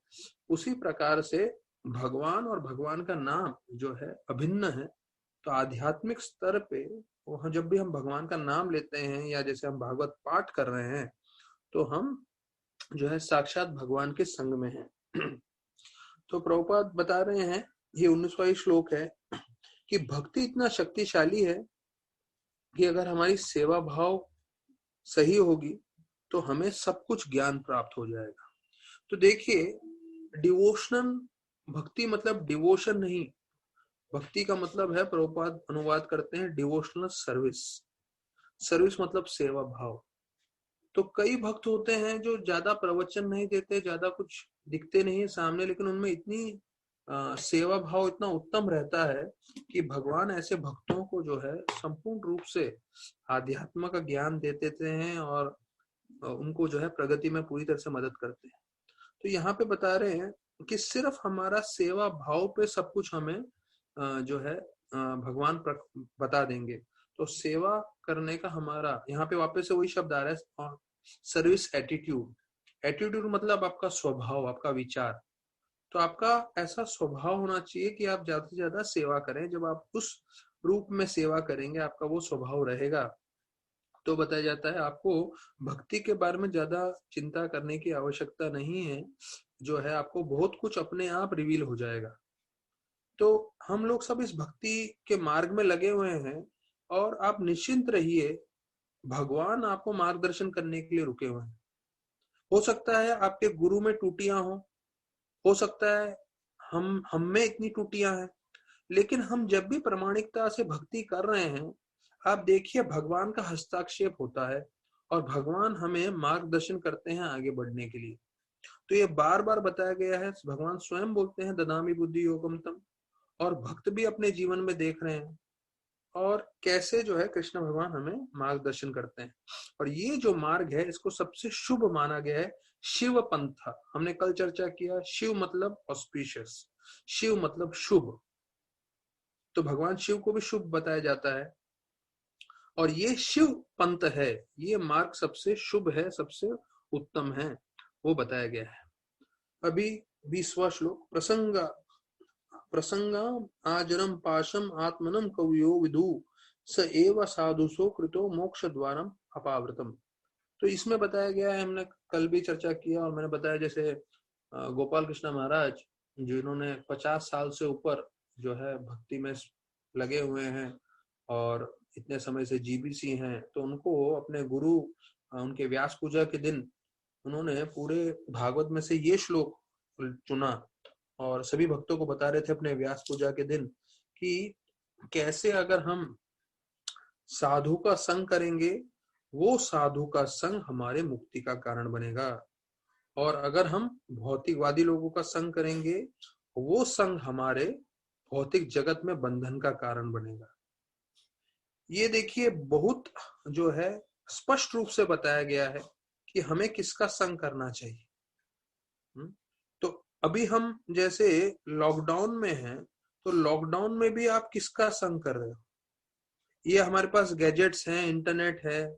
उसी प्रकार से भगवान और भगवान का नाम जो है अभिन्न है। तो आध्यात्मिक स्तर पे जब भी हम भगवान का नाम लेते हैं या जैसे हम भागवत पाठ कर रहे हैं तो हम जो है साक्षात भगवान के संग में हैं। तो प्रभुपाद बता रहे हैं, ये 19वां श्लोक है कि भक्ति इतना शक्तिशाली है कि अगर हमारी सेवा भाव सही होगी तो हमें सब कुछ ज्ञान प्राप्त हो जाएगा। तो देखिए डिवोशनल भक्ति मतलब डिवोशन नहीं, भक्ति का मतलब है, प्रभुपाद अनुवाद करते हैं डिवोशनल सर्विस। सर्विस मतलब सेवा भाव। तो कई भक्त होते हैं जो ज्यादा प्रवचन नहीं देते, ज्यादा कुछ दिखते नहीं है सामने, लेकिन उनमें इतनी सेवा भाव इतना उत्तम रहता है कि भगवान ऐसे भक्तों को जो है संपूर्ण रूप से आध्यात्म का ज्ञान दे देते हैं और उनको जो है प्रगति में पूरी तरह से मदद करते हैं। तो यहाँ पे बता रहे हैं कि सिर्फ हमारा सेवा भाव पे सब कुछ हमें जो है भगवान बता देंगे। तो सेवा करने का हमारा यहाँ पे वापस से वही शब्द आ रहा है, सर्विस एटीट्यूड। एटीट्यूड मतलब आपका स्वभाव, आपका विचार। तो आपका ऐसा स्वभाव होना चाहिए कि आप ज्यादा से ज्यादा सेवा करें। जब आप उस रूप में सेवा करेंगे, आपका वो स्वभाव रहेगा, तो बताया जाता है आपको भक्ति के बारे में ज्यादा चिंता करने की आवश्यकता नहीं है। जो है आपको बहुत कुछ अपने आप रिवील हो जाएगा। तो हम लोग सब इस भक्ति के मार्ग में लगे हुए हैं, और आप निश्चिंत रहिए, भगवान आपको मार्गदर्शन करने के लिए रुके हुए हैं। हो सकता है आपके गुरु में टूटियां हो सकता है हम में इतनी टूटियां हैं, लेकिन हम जब भी प्रामाणिकता से भक्ति कर रहे हैं, आप देखिए भगवान का हस्ताक्षेप होता है और भगवान हमें मार्गदर्शन करते हैं आगे बढ़ने के लिए। तो ये बार बार बताया गया है, भगवान स्वयं बोलते हैं ददामि बुद्धि योगम तम, और भक्त भी अपने जीवन में देख रहे हैं और कैसे जो है कृष्ण भगवान हमें मार्गदर्शन करते हैं। और ये जो मार्ग है, इसको सबसे शुभ माना गया है शिव पंथ। हमने कल चर्चा किया, शिव मतलब ऑस्पिशियस, शिव मतलब शुभ, तो भगवान शिव को भी शुभ बताया जाता है। और ये शिव पंथ है, ये मार्ग सबसे शुभ है, सबसे उत्तम है, वो बताया गया है। अभी 20वां श्लोक, प्रसंगाम आजरम पाशम आत्मनम कवयो विदु स एव साधुसो कृतो मोक्ष द्वारम अपावृतम। तो इसमें बताया गया है, हमने कल भी चर्चा किया और मैंने बताया, जैसे गोपाल कृष्ण महाराज जिन्होंने 50 साल से ऊपर जो है भक्ति में लगे हुए हैं और इतने समय से जीबीसी हैं, तो उनको अपने गुरु उनके व्यास पूजा के दिन उन्होंने पूरे भागवत में से ये श्लोक चुना और सभी भक्तों को बता रहे थे अपने व्यास पूजा के दिन कि कैसे अगर हम साधु का संग करेंगे, वो साधु का संग हमारे मुक्ति का कारण बनेगा, और अगर हम भौतिकवादी लोगों का संग करेंगे, वो संग हमारे भौतिक जगत में बंधन का कारण बनेगा। ये देखिए बहुत जो है स्पष्ट रूप से बताया गया है कि हमें किसका संग करना चाहिए। तो अभी हम जैसे लॉकडाउन में हैं, तो लॉकडाउन में भी आप किसका संग कर रहे हो? ये हमारे पास गैजेट्स हैं, इंटरनेट है,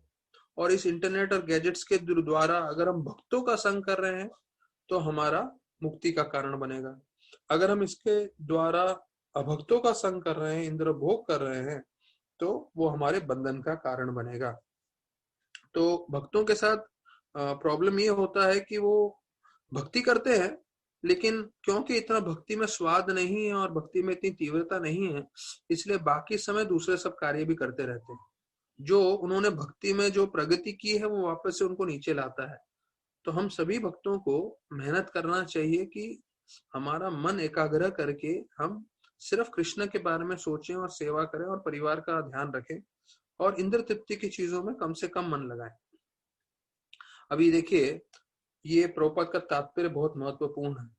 और इस इंटरनेट और गैजेट्स के द्वारा अगर हम भक्तों का संग कर रहे हैं तो हमारा मुक्ति का कारण बनेगा। अगर हम इसके द्वारा अभक्तों का संग कर रहे हैं, इंद्र भोग कर रहे हैं, तो वो हमारे बंधन का कारण बनेगा। तो भक्तों के साथ प्रॉब्लम ये होता है कि वो भक्ति करते हैं, लेकिन क्योंकि इतना भक्ति में स्वाद नहीं है और भक्ति में इतनी तीव्रता नहीं है, इसलिए बाकी समय दूसरे सब कार्य भी करते रहते हैं। जो उन्होंने भक्ति में जो प्रगति की है, वो वापस से उनको नीचे लाता है। तो हम सभी भक्तों को मेहनत करना चाहिए कि हमारा मन एकाग्र करके हम सिर्फ कृष्ण के बारे में सोचें और सेवा करें और परिवार का ध्यान रखें और इंद्र तृप्ति की चीजों में कम से कम मन लगाएं। अभी देखिए, ये प्रभुपाद का तात्पर्य बहुत महत्वपूर्ण है,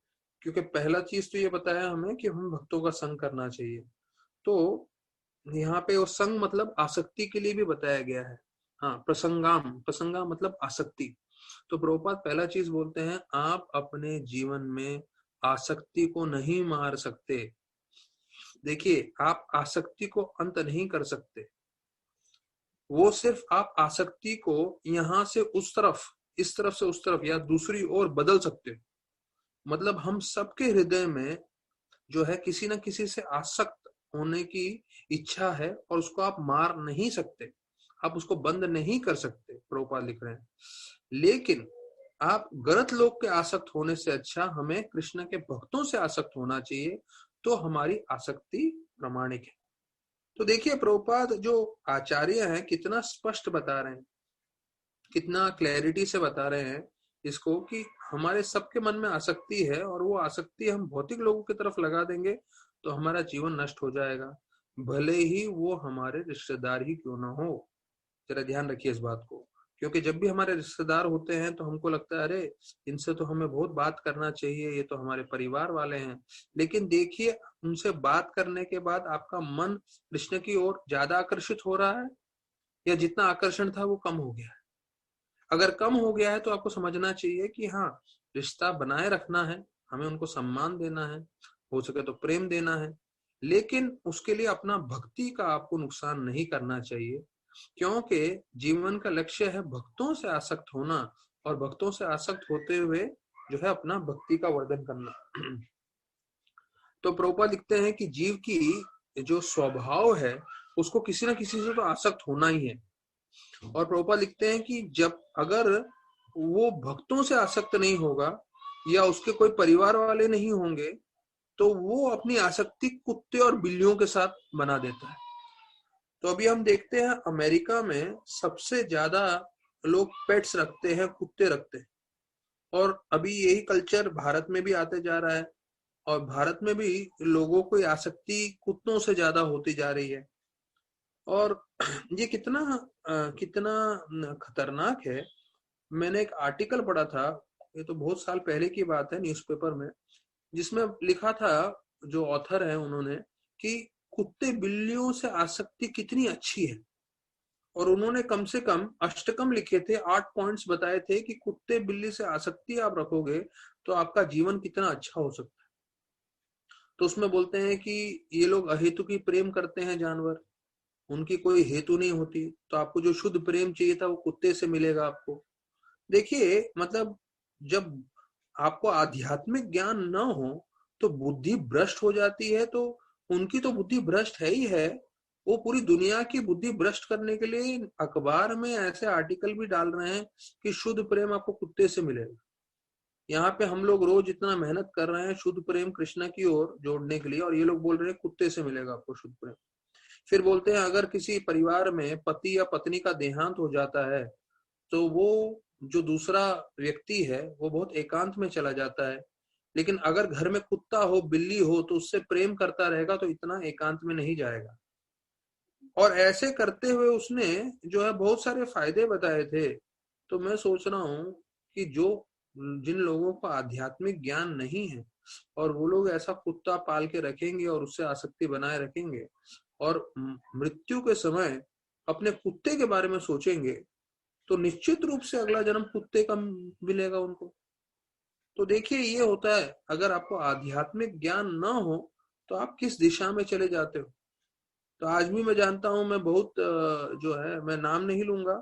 क्योंकि पहला चीज तो ये बताया हमें कि हम भक्तों का संग करना चाहिए। तो यहाँ पे वो संग मतलब आसक्ति के लिए भी बताया गया है। हाँ, प्रसंगाम मतलब आसक्ति। तो प्रभुपाद पहला चीज बोलते हैं, आप अपने जीवन में आसक्ति को नहीं मार सकते। देखिए, आप आसक्ति को अंत नहीं कर सकते, वो सिर्फ आप आसक्ति को यहां से उस तरफ, इस तरफ से उस तरफ या दूसरी ओर बदल सकते हो। मतलब हम सबके हृदय में जो है किसी न किसी से आसक्त होने की इच्छा है और उसको आप मार नहीं सकते, आप उसको बंद नहीं कर सकते, प्रभुपाद लिख रहे हैं। लेकिन आप गलत लोग के आसक्त होने से अच्छा हमें कृष्ण के भक्तों से आसक्त होना चाहिए, तो हमारी आसक्ति प्रामाणिक है। तो देखिए, प्रभुपाद जो आचार्य हैं कितना स्पष्ट बता रहे हैं, कितना क्लैरिटी से बता रहे हैं इसको कि हमारे सबके मन में आसक्ति है और वो आसक्ति हम भौतिक लोगों की तरफ लगा देंगे तो हमारा जीवन नष्ट हो जाएगा, भले ही वो हमारे रिश्तेदार ही क्यों ना हो। जरा ध्यान रखिए इस बात को, क्योंकि जब भी हमारे रिश्तेदार होते हैं तो हमको लगता है अरे इनसे तो हमें बहुत बात करना चाहिए, ये तो हमारे परिवार वाले हैं। लेकिन देखिए, उनसे बात करने के बाद आपका मन कृष्ण की ओर ज्यादा आकर्षित हो रहा है या जितना आकर्षण था वो कम हो गया है? अगर कम हो गया है तो आपको समझना चाहिए कि हाँ, रिश्ता बनाए रखना है, हमें उनको सम्मान देना है, हो सके तो प्रेम देना है, लेकिन उसके लिए अपना भक्ति का आपको नुकसान नहीं करना चाहिए, क्योंकि जीवन का लक्ष्य है भक्तों से आसक्त होना और भक्तों से आसक्त होते हुए जो है अपना भक्ति का वर्धन करना। तो प्रभुपाद लिखते हैं कि जीव की जो स्वभाव है उसको किसी ना किसी से तो आसक्त होना ही है। और प्रभुपाद लिखते हैं कि जब अगर वो भक्तों से आसक्त नहीं होगा या उसके कोई परिवार वाले नहीं होंगे तो वो अपनी आसक्ति कुत्ते और बिल्लियों के साथ बना देता है। तो अभी हम देखते हैं अमेरिका में सबसे ज्यादा लोग पेट्स रखते हैं, कुत्ते रखते हैं। और अभी यही कल्चर भारत में भी आते जा रहा है और भारत में भी लोगों को आसक्ति कुत्तों से ज्यादा होती जा रही है। और ये कितना खतरनाक है। मैंने एक आर्टिकल पढ़ा था, ये तो बहुत साल पहले की बात है, न्यूज़पेपर में, जिसमें लिखा था, जो ऑथर है उन्होंने, कि कुत्ते बिल्लियों से आसक्ति कितनी अच्छी है। और उन्होंने कम से कम अष्टकम लिखे थे, 8 पॉइंट्स बताए थे कि कुत्ते बिल्ली से आसक्ति आप रखोगे तो आपका जीवन कितना अच्छा हो सकता है। तो उसमें बोलते हैं कि ये लोग अहेतु की प्रेम करते हैं जानवर, उनकी कोई हेतु नहीं होती, तो आपको जो शुद्ध प्रेम चाहिए था वो कुत्ते से मिलेगा आपको। देखिए मतलब जब आपको आध्यात्मिक ज्ञान न हो तो बुद्धि भ्रष्ट हो जाती है। तो उनकी तो बुद्धि भ्रष्ट है ही है, वो पूरी दुनिया की बुद्धि भ्रष्ट करने के लिए अखबार में ऐसे आर्टिकल भी डाल रहे हैं कि शुद्ध प्रेम आपको कुत्ते से मिलेगा। यहाँ पे हम लोग रोज इतना मेहनत कर रहे हैं शुद्ध प्रेम कृष्ण की ओर जोड़ने के लिए, और ये लोग बोल रहे हैं कुत्ते से मिलेगा आपको शुद्ध प्रेम। फिर बोलते हैं अगर किसी परिवार में पति या पत्नी का देहांत हो जाता है तो वो जो दूसरा व्यक्ति है वो बहुत एकांत में चला जाता है, लेकिन अगर घर में कुत्ता हो बिल्ली हो तो उससे प्रेम करता रहेगा तो इतना एकांत में नहीं जाएगा। और ऐसे करते हुए उसने जो है बहुत सारे फायदे बताए थे। तो मैं सोच रहा हूँ कि जो जिन लोगों को आध्यात्मिक ज्ञान नहीं है और वो लोग ऐसा कुत्ता पाल के रखेंगे और उससे आसक्ति बनाए रखेंगे और मृत्यु के समय अपने कुत्ते के बारे में सोचेंगे तो निश्चित रूप से अगला जन्म कुत्ते का मिलेगा उनको। तो देखिए ये होता है, अगर आपको आध्यात्मिक ज्ञान न हो तो आप किस दिशा में चले जाते हो। तो आज भी मैं जानता हूं, मैं बहुत जो है, मैं नाम नहीं लूंगा,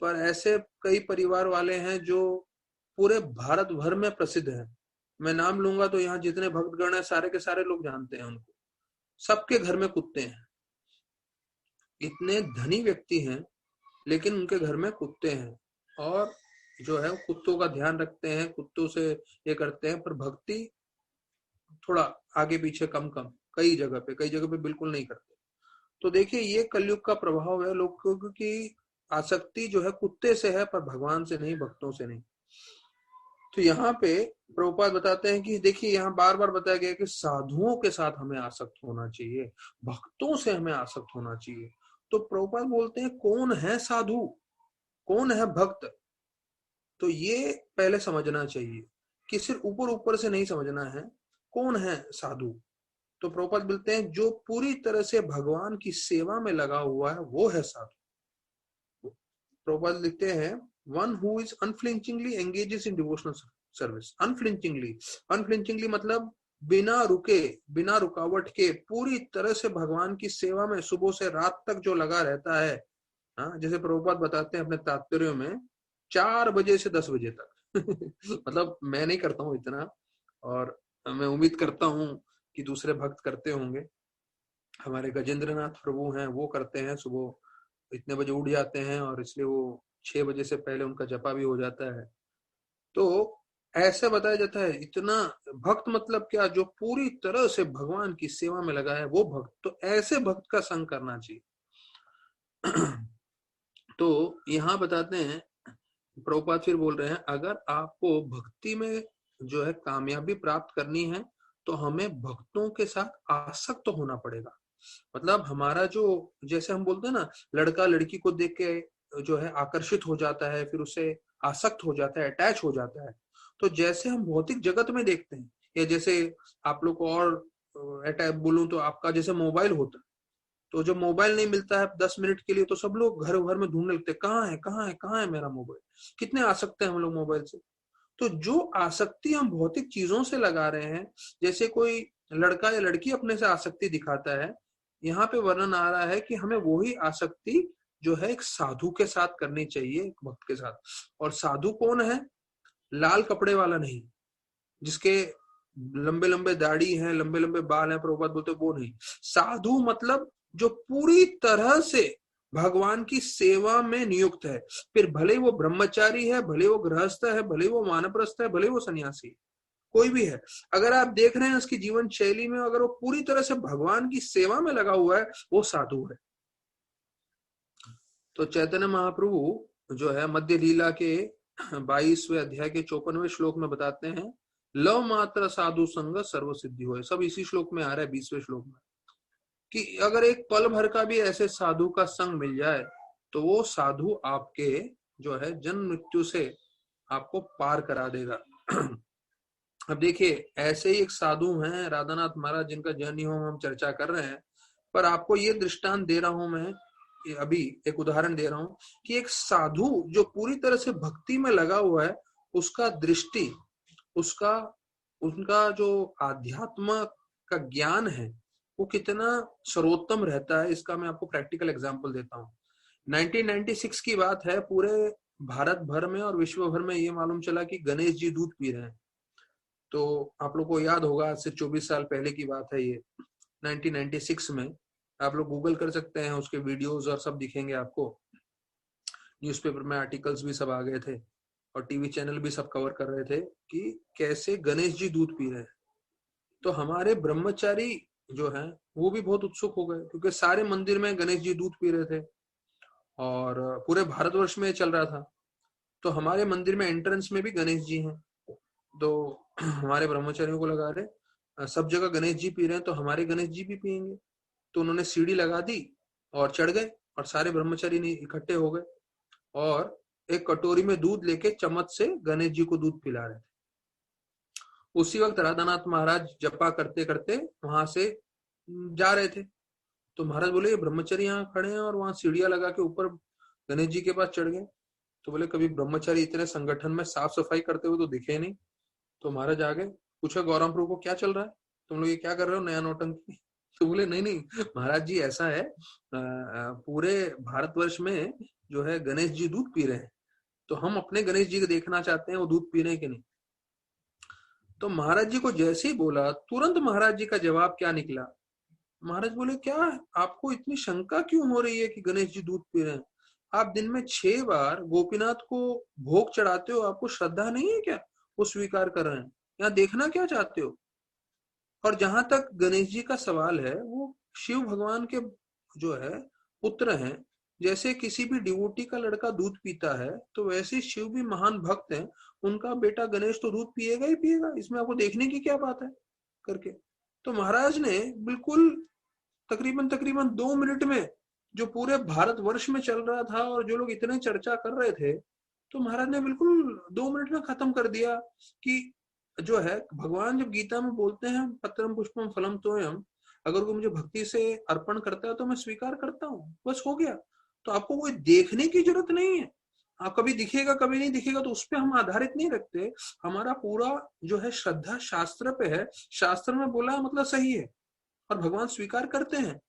पर ऐसे कई परिवार वाले हैं जो पूरे भारत भर में प्रसिद्ध हैं। मैं नाम लूंगा तो यहाँ जितने भक्तगण हैं सारे के सारे लोग जानते हैं उनको। सबके घर में कुत्ते हैं, इतने धनी व्यक्ति हैं लेकिन उनके घर में कुत्ते हैं और जो है कुत्तों का ध्यान रखते हैं, कुत्तों से ये करते हैं, पर भक्ति थोड़ा आगे पीछे कम कम, कई जगह पे बिल्कुल नहीं करते। तो देखिए ये कलयुग का प्रभाव है, लोगों की आसक्ति जो है कुत्ते से है पर भगवान से नहीं, भक्तों से नहीं। तो यहाँ पे प्रभुपाद बताते हैं कि देखिए यहाँ बार बार बताया गया कि साधुओं के साथ हमें आसक्त होना चाहिए, भक्तों से हमें आसक्त होना चाहिए। तो प्रभुपाद बोलते हैं कौन है साधु, कौन है भक्त, तो ये पहले समझना चाहिए कि सिर्फ ऊपर ऊपर से नहीं समझना है, कौन है साधु। तो प्रभुपाद बोलते हैं जो पूरी तरह से भगवान की सेवा में लगा हुआ है वो है साधु। प्रभुपाद लिखते हैं one who is unflinchingly engages in devotional service. Unflinchingly मतलब बिना रुके, बिना रुकावट के पूरी तरह से भगवान की सेवा में सुबह से रात तक जो लगा रहता है। हाँ, जैसे प्रभुपाद बताते हैं अपने तात्पर्यों में 4 बजे से 10 बजे तक मतलब मैं नहीं करता हूँ इतना, और मैं उम्मीद करता हूँ कि दूसरे भक्त करते होंगे। हमारे गजेंद्र नाथ प्रभु हैं, वो करते हैं, सुबह इतने बजे उठ जाते हैं और इसलिए वो 6 बजे से पहले उनका जपा भी हो जाता है। तो ऐसा बताया जाता है इतना भक्त मतलब क्या, जो पूरी तरह से भगवान की सेवा में लगा है वो भक्त। तो ऐसे भक्त का संग करना चाहिए। तो यहाँ बताते हैं प्रभुपाद फिर बोल रहे हैं अगर आपको भक्ति में जो है कामयाबी प्राप्त करनी है तो हमें भक्तों के साथ आसक्त होना पड़ेगा। मतलब हमारा जो, जैसे हम बोलते हैं ना, लड़का लड़की को देख के जो है आकर्षित हो जाता है, फिर उसे आसक्त हो जाता है, अटैच हो जाता है। तो जैसे हम भौतिक जगत में देखते हैं, या जैसे आप लोग को और अटैच बोलूं तो आपका जैसे मोबाइल होता है, तो जब मोबाइल नहीं मिलता है 10 मिनट के लिए तो सब लोग घर भर में ढूंढने लगते हैं, कहाँ है कहाँ है कहाँ है मेरा मोबाइल। कितने आसक्त हैं हम लोग मोबाइल से। तो जो आसक्ति हम भौतिक चीजों से लगा रहे हैं, जैसे कोई लड़का या लड़की अपने से आसक्ति दिखाता है, यहाँ पे वर्णन आ रहा है कि हमें वही आसक्ति जो है एक साधु के साथ करनी चाहिए, एक भक्त के साथ। और साधु कौन है? लाल कपड़े वाला नहीं, जिसके लंबे लंबे दाढ़ी हैं, लंबे लंबे बाल हैं, प्रभुपाद बोलते वो नहीं। साधु मतलब जो पूरी तरह से भगवान की सेवा में नियुक्त है, फिर भले वो ब्रह्मचारी है, भले वो गृहस्थ है, भले वो वानप्रस्थ है, भले वो सन्यासी, कोई भी है, अगर आप देख रहे हैं उसकी जीवन शैली में, अगर वो पूरी तरह से भगवान की सेवा में लगा हुआ है, वो साधु है। तो चैतन्य महाप्रभु जो है मध्य लीला के 22वें अध्याय के 54वें श्लोक में बताते हैं, लव मात्र साधु संग सर्व सिद्धि होए। सब इसी श्लोक में आ रहा है 20वें श्लोक में, कि अगर एक पल भर का भी ऐसे साधु का संग मिल जाए तो वो साधु आपके जो है जन्म मृत्यु से आपको पार करा देगा। अब देखिए, ऐसे ही एक साधु हैं राधानाथ महाराज, जिनका जर्नी होम हम चर्चा कर रहे हैं, पर आपको ये दृष्टांत दे रहा हूं मैं, अभी एक उदाहरण दे रहा हूं कि एक साधु जो पूरी तरह से भक्ति में लगा हुआ है, उसका दृष्टि, उसका उनका जो आध्यात्म का ज्ञान है वो कितना सर्वोत्तम रहता है। इसका मैं आपको प्रैक्टिकल एग्जांपल देता हूँ। 1996 की बात है, पूरे भारत भर में और विश्व भर में ये मालूम चला कि गणेश जी दूध पी रहे हैं। तो आप लोग को याद होगा, आज से 24 साल पहले की बात है ये, 1996 में। आप लोग गूगल कर सकते हैं, उसके वीडियोस और सब दिखेंगे आपको। न्यूज़पेपर में आर्टिकल्स भी सब आ गए थे और टीवी चैनल भी सब कवर कर रहे थे कि कैसे गणेश जी दूध पी रहे हैं। तो हमारे ब्रह्मचारी जो हैं वो भी बहुत उत्सुक हो गए, क्योंकि सारे मंदिर में गणेश जी दूध पी रहे थे और पूरे भारतवर्ष में चल रहा था। तो हमारे मंदिर में एंट्रेंस में भी गणेश जी हैं। तो हमारे ब्रह्मचारियों को लगा रहे सब जगह गणेश जी पी रहे हैं तो हमारे गणेश जी भी पियेंगे। तो उन्होंने सीढ़ी लगा दी और चढ़ गए और सारे ब्रह्मचारी इकट्ठे हो गए और एक कटोरी में दूध लेके चम्मच से गणेश जी को दूध पिला रहे थे। उसी वक्त राधानाथ महाराज जपा करते करते वहां से जा रहे थे। तो महाराज बोले, ये ब्रह्मचारी यहाँ खड़े हैं और वहां सीढ़ियां लगा के ऊपर गणेश जी के पास चढ़ गए। तो बोले, कभी ब्रह्मचारी इतने संगठन में साफ सफाई करते हुए तो दिखे नहीं। तो महाराज आ गए, पूछा गौरव प्रभु को, क्या चल रहा है, तुम लोग ये क्या कर रहे हो, नया नौटंकी। तो बोले, नहीं नहीं महाराज जी, ऐसा है पूरे भारतवर्ष में जो है गणेश जी दूध पी रहे हैं, तो हम अपने गणेश जी को देखना चाहते हैं वो दूध पी रहे हैं कि नहीं। तो महाराज जी को जैसे ही बोला, तुरंत महाराज जी का जवाब क्या निकला। महाराज बोले, क्या आपको इतनी शंका क्यों हो रही है कि गणेश जी दूध पी रहे हैं? आप दिन में 6 बार गोपीनाथ को भोग चढ़ाते हो, आपको श्रद्धा नहीं है क्या वो स्वीकार कर रहे हैं? यहाँ देखना क्या चाहते हो? और जहां तक गणेश जी का सवाल है, वो शिव भगवान के जो है पुत्र हैं। जैसे किसी भी डिवोटी का लड़का दूध पीता है, तो वैसे शिव भी महान भक्त हैं, उनका बेटा गणेश तो दूध पिएगा ही पिएगा, इसमें आपको देखने की क्या बात है करके। तो महाराज ने बिल्कुल तकरीबन तकरीबन 2 मिनट में, जो पूरे भारतवर्ष में चल रहा था और जो लोग इतने चर्चा कर रहे थे, तो महाराज ने बिल्कुल 2 मिनट में खत्म कर दिया कि जो है भगवान जब गीता में बोलते हैं पत्रम पुष्पम फलम तोयम, अगर कोई मुझे भक्ति से अर्पण करता है तो मैं स्वीकार करता हूँ, बस हो गया। तो आपको कोई देखने की जरूरत नहीं है। आप कभी दिखेगा कभी नहीं दिखेगा तो उस पर हम आधारित नहीं रखते। हमारा पूरा जो है श्रद्धा शास्त्र पे है, शास्त्र में बोला मतलब सही है और भगवान स्वीकार करते हैं।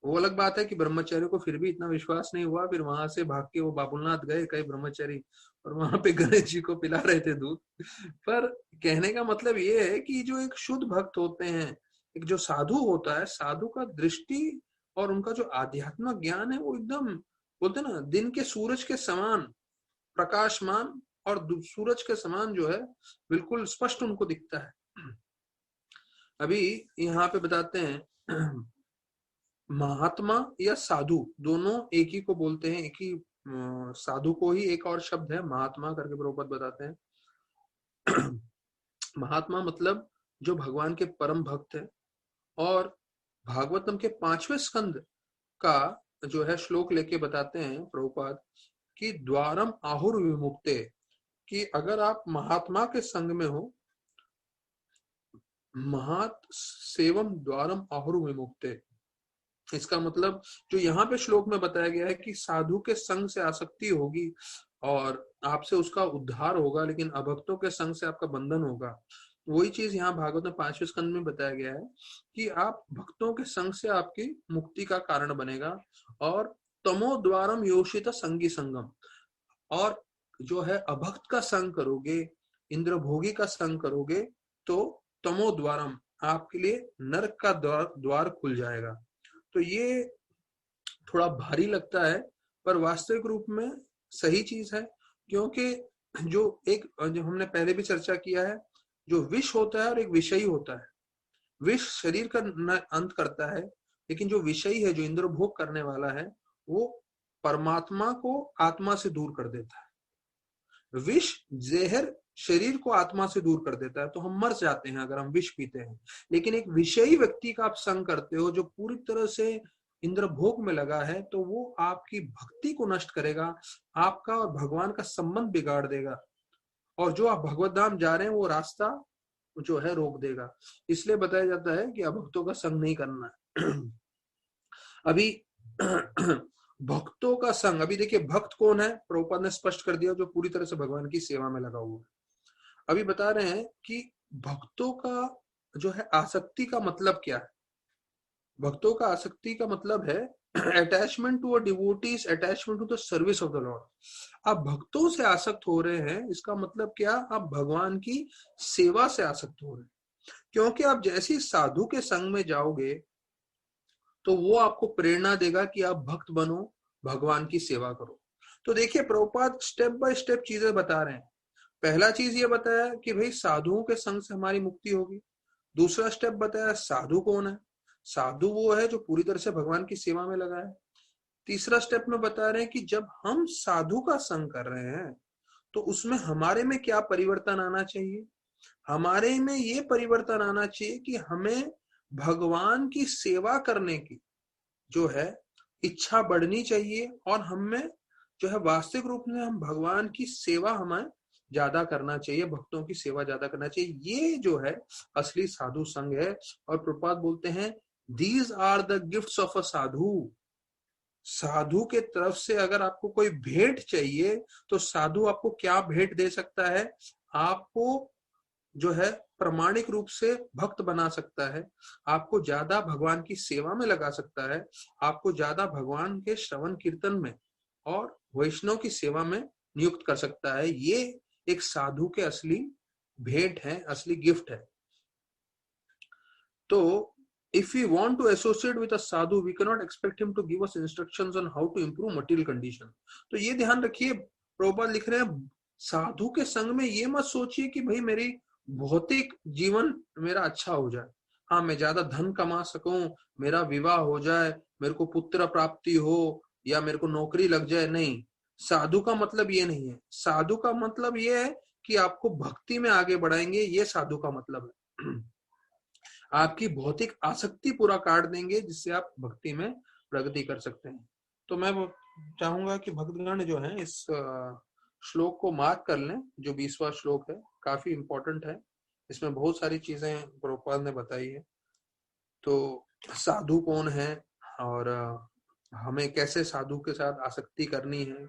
वो अलग बात है कि ब्रह्मचारी को फिर भी इतना विश्वास नहीं हुआ, फिर वहां से भाग के वो बाबुलनाथ गए कई ब्रह्मचारी और वहां पे गणेश जी को पिला रहे थे दूध। पर कहने का मतलब ये है कि जो एक शुद्ध भक्त होते हैं, एक जो साधु होता है, साधु का दृष्टि और उनका जो आध्यात्मिक ज्ञान है वो एकदम बोलते ना दिन के सूरज के समान प्रकाशमान और सूरज के समान जो है बिल्कुल स्पष्ट उनको दिखता है। अभी यहाँ पे बताते हैं महात्मा या साधु दोनों एक ही को बोलते हैं, एक ही साधु को ही एक और शब्द है महात्मा करके प्रभुपाद बताते हैं। महात्मा मतलब जो भगवान के परम भक्त है। और भागवतम के 5वें स्कंद का जो है श्लोक लेके बताते हैं प्रभुपाद कि द्वारम आहुर विमुक्ते, कि अगर आप महात्मा के संग में हो, महात सेवम द्वारम आहुर विमुक्ते, इसका मतलब जो यहाँ पे श्लोक में बताया गया है कि साधु के संग से आसक्ति होगी और आपसे उसका उद्धार होगा, लेकिन अभक्तों के संग से आपका बंधन होगा। वही चीज यहाँ भागवत में 5वें स्कंद में बताया गया है कि आप भक्तों के संग से आपकी मुक्ति का कारण बनेगा। और तमो द्वारम योषित संगी संगम, और जो है अभक्त का संग करोगे इंद्रभोगी का संग करोगे तो तमो द्वारम, आपके लिए नरक का द्वार खुल जाएगा। तो ये थोड़ा भारी लगता है, पर वास्तविक रूप में सही चीज है, क्योंकि जो हमने पहले भी चर्चा किया है, जो विष होता है और एक विषयी होता है। विष शरीर का अंत करता है, लेकिन जो विषयी है, जो इंद्रभोग करने वाला है, वो परमात्मा को आत्मा से दूर कर देता है। विष जहर शरीर को आत्मा से दूर कर देता है, तो हम मर जाते हैं अगर हम विष पीते हैं। लेकिन एक विषयी व्यक्ति का आप संग करते हो जो पूरी तरह से इंद्रभोग में लगा है, तो वो आपकी भक्ति को नष्ट करेगा, आपका और भगवान का संबंध बिगाड़ देगा, और जो आप भगवत धाम जा रहे हैं वो रास्ता जो है रोक देगा। इसलिए बताया जाता है कि अभक्तों का संग नहीं करना है। अभी भक्तों का संग, अभी देखिए भक्त कौन है, प्रभुपाद ने स्पष्ट कर दिया, जो पूरी तरह से भगवान की सेवा में लगा हुआ है। अभी बता रहे हैं कि भक्तों का जो है आसक्ति का मतलब क्या है। भक्तों का आसक्ति का मतलब है attachment to a devotees, attachment to the service of the lord. आप भक्तों से आसक्त हो रहे हैं, इसका मतलब क्या, आप भगवान की सेवा से आसक्त हो रहे हैं। क्योंकि आप जैसे साधु के संग में जाओगे तो वो आपको प्रेरणा देगा कि आप भक्त बनो, भगवान की सेवा करो। तो देखिए प्रभुपाद स्टेप बाय स्टेप चीजें बता रहे हैं। पहला चीज ये बताया कि भाई साधुओं के संग से हमारी मुक्ति होगी। दूसरा स्टेप बताया साधु कौन है, साधु वो है जो पूरी तरह से भगवान की सेवा में लगा है। तीसरा स्टेप में बता रहे हैं कि जब हम साधु का संग कर रहे हैं तो उसमें हमारे में क्या परिवर्तन आना चाहिए। हमारे में ये परिवर्तन आना चाहिए कि हमें भगवान की सेवा करने की जो है इच्छा बढ़नी चाहिए, और हमें जो है वास्तविक रूप में हम भगवान की सेवा हमें ज्यादा करना चाहिए, भक्तों की सेवा ज्यादा करना चाहिए। ये जो है असली साधु संग है। और प्रभुपाद बोलते हैं these are the gifts of a sadhu. साधु के तरफ से अगर आपको कोई भेंट चाहिए तो साधु आपको क्या भेंट दे सकता है, आपको जो है प्रामाणिक रूप से भक्त बना सकता है, आपको ज्यादा भगवान की सेवा में लगा सकता है, आपको ज्यादा भगवान के श्रवण कीर्तन में और वैष्णव की सेवा में नियुक्त कर सकता है। ये एक साधु के असली भेंट है, असली गिफ्ट है। तो if we want to associate with a sadhu, we cannot expect him to give us instructions on how to improve material condition. तो ये ध्यान रखिए, प्रभुपाद लिख रहे हैं साधु के संग में ये मत सोचिए कि भाई मेरी भौतिक जीवन मेरा अच्छा हो जाए, हाँ मैं ज्यादा धन कमा सकूं, मेरा विवाह हो जाए, मेरे को पुत्र प्राप्ति हो, या मेरे को नौकरी लग जाए। नहीं, साधु का मतलब ये नहीं है। साधु का मतलब ये है कि आपको भक्ति में आगे बढ़ाएंगे, ये साधु का मतलब है। आपकी भौतिक आसक्ति पूरा काट देंगे, जिससे आप भक्ति में प्रगति कर सकते हैं। तो मैं चाहूंगा कि भक्तगण जो है इस श्लोक को मार्क कर लें, जो 20वां श्लोक है, काफी इंपॉर्टेंट है। इसमें बहुत सारी चीजें प्रभुपाद ने बताई है। तो साधु कौन है, और हमें कैसे साधु के साथ आसक्ति करनी है,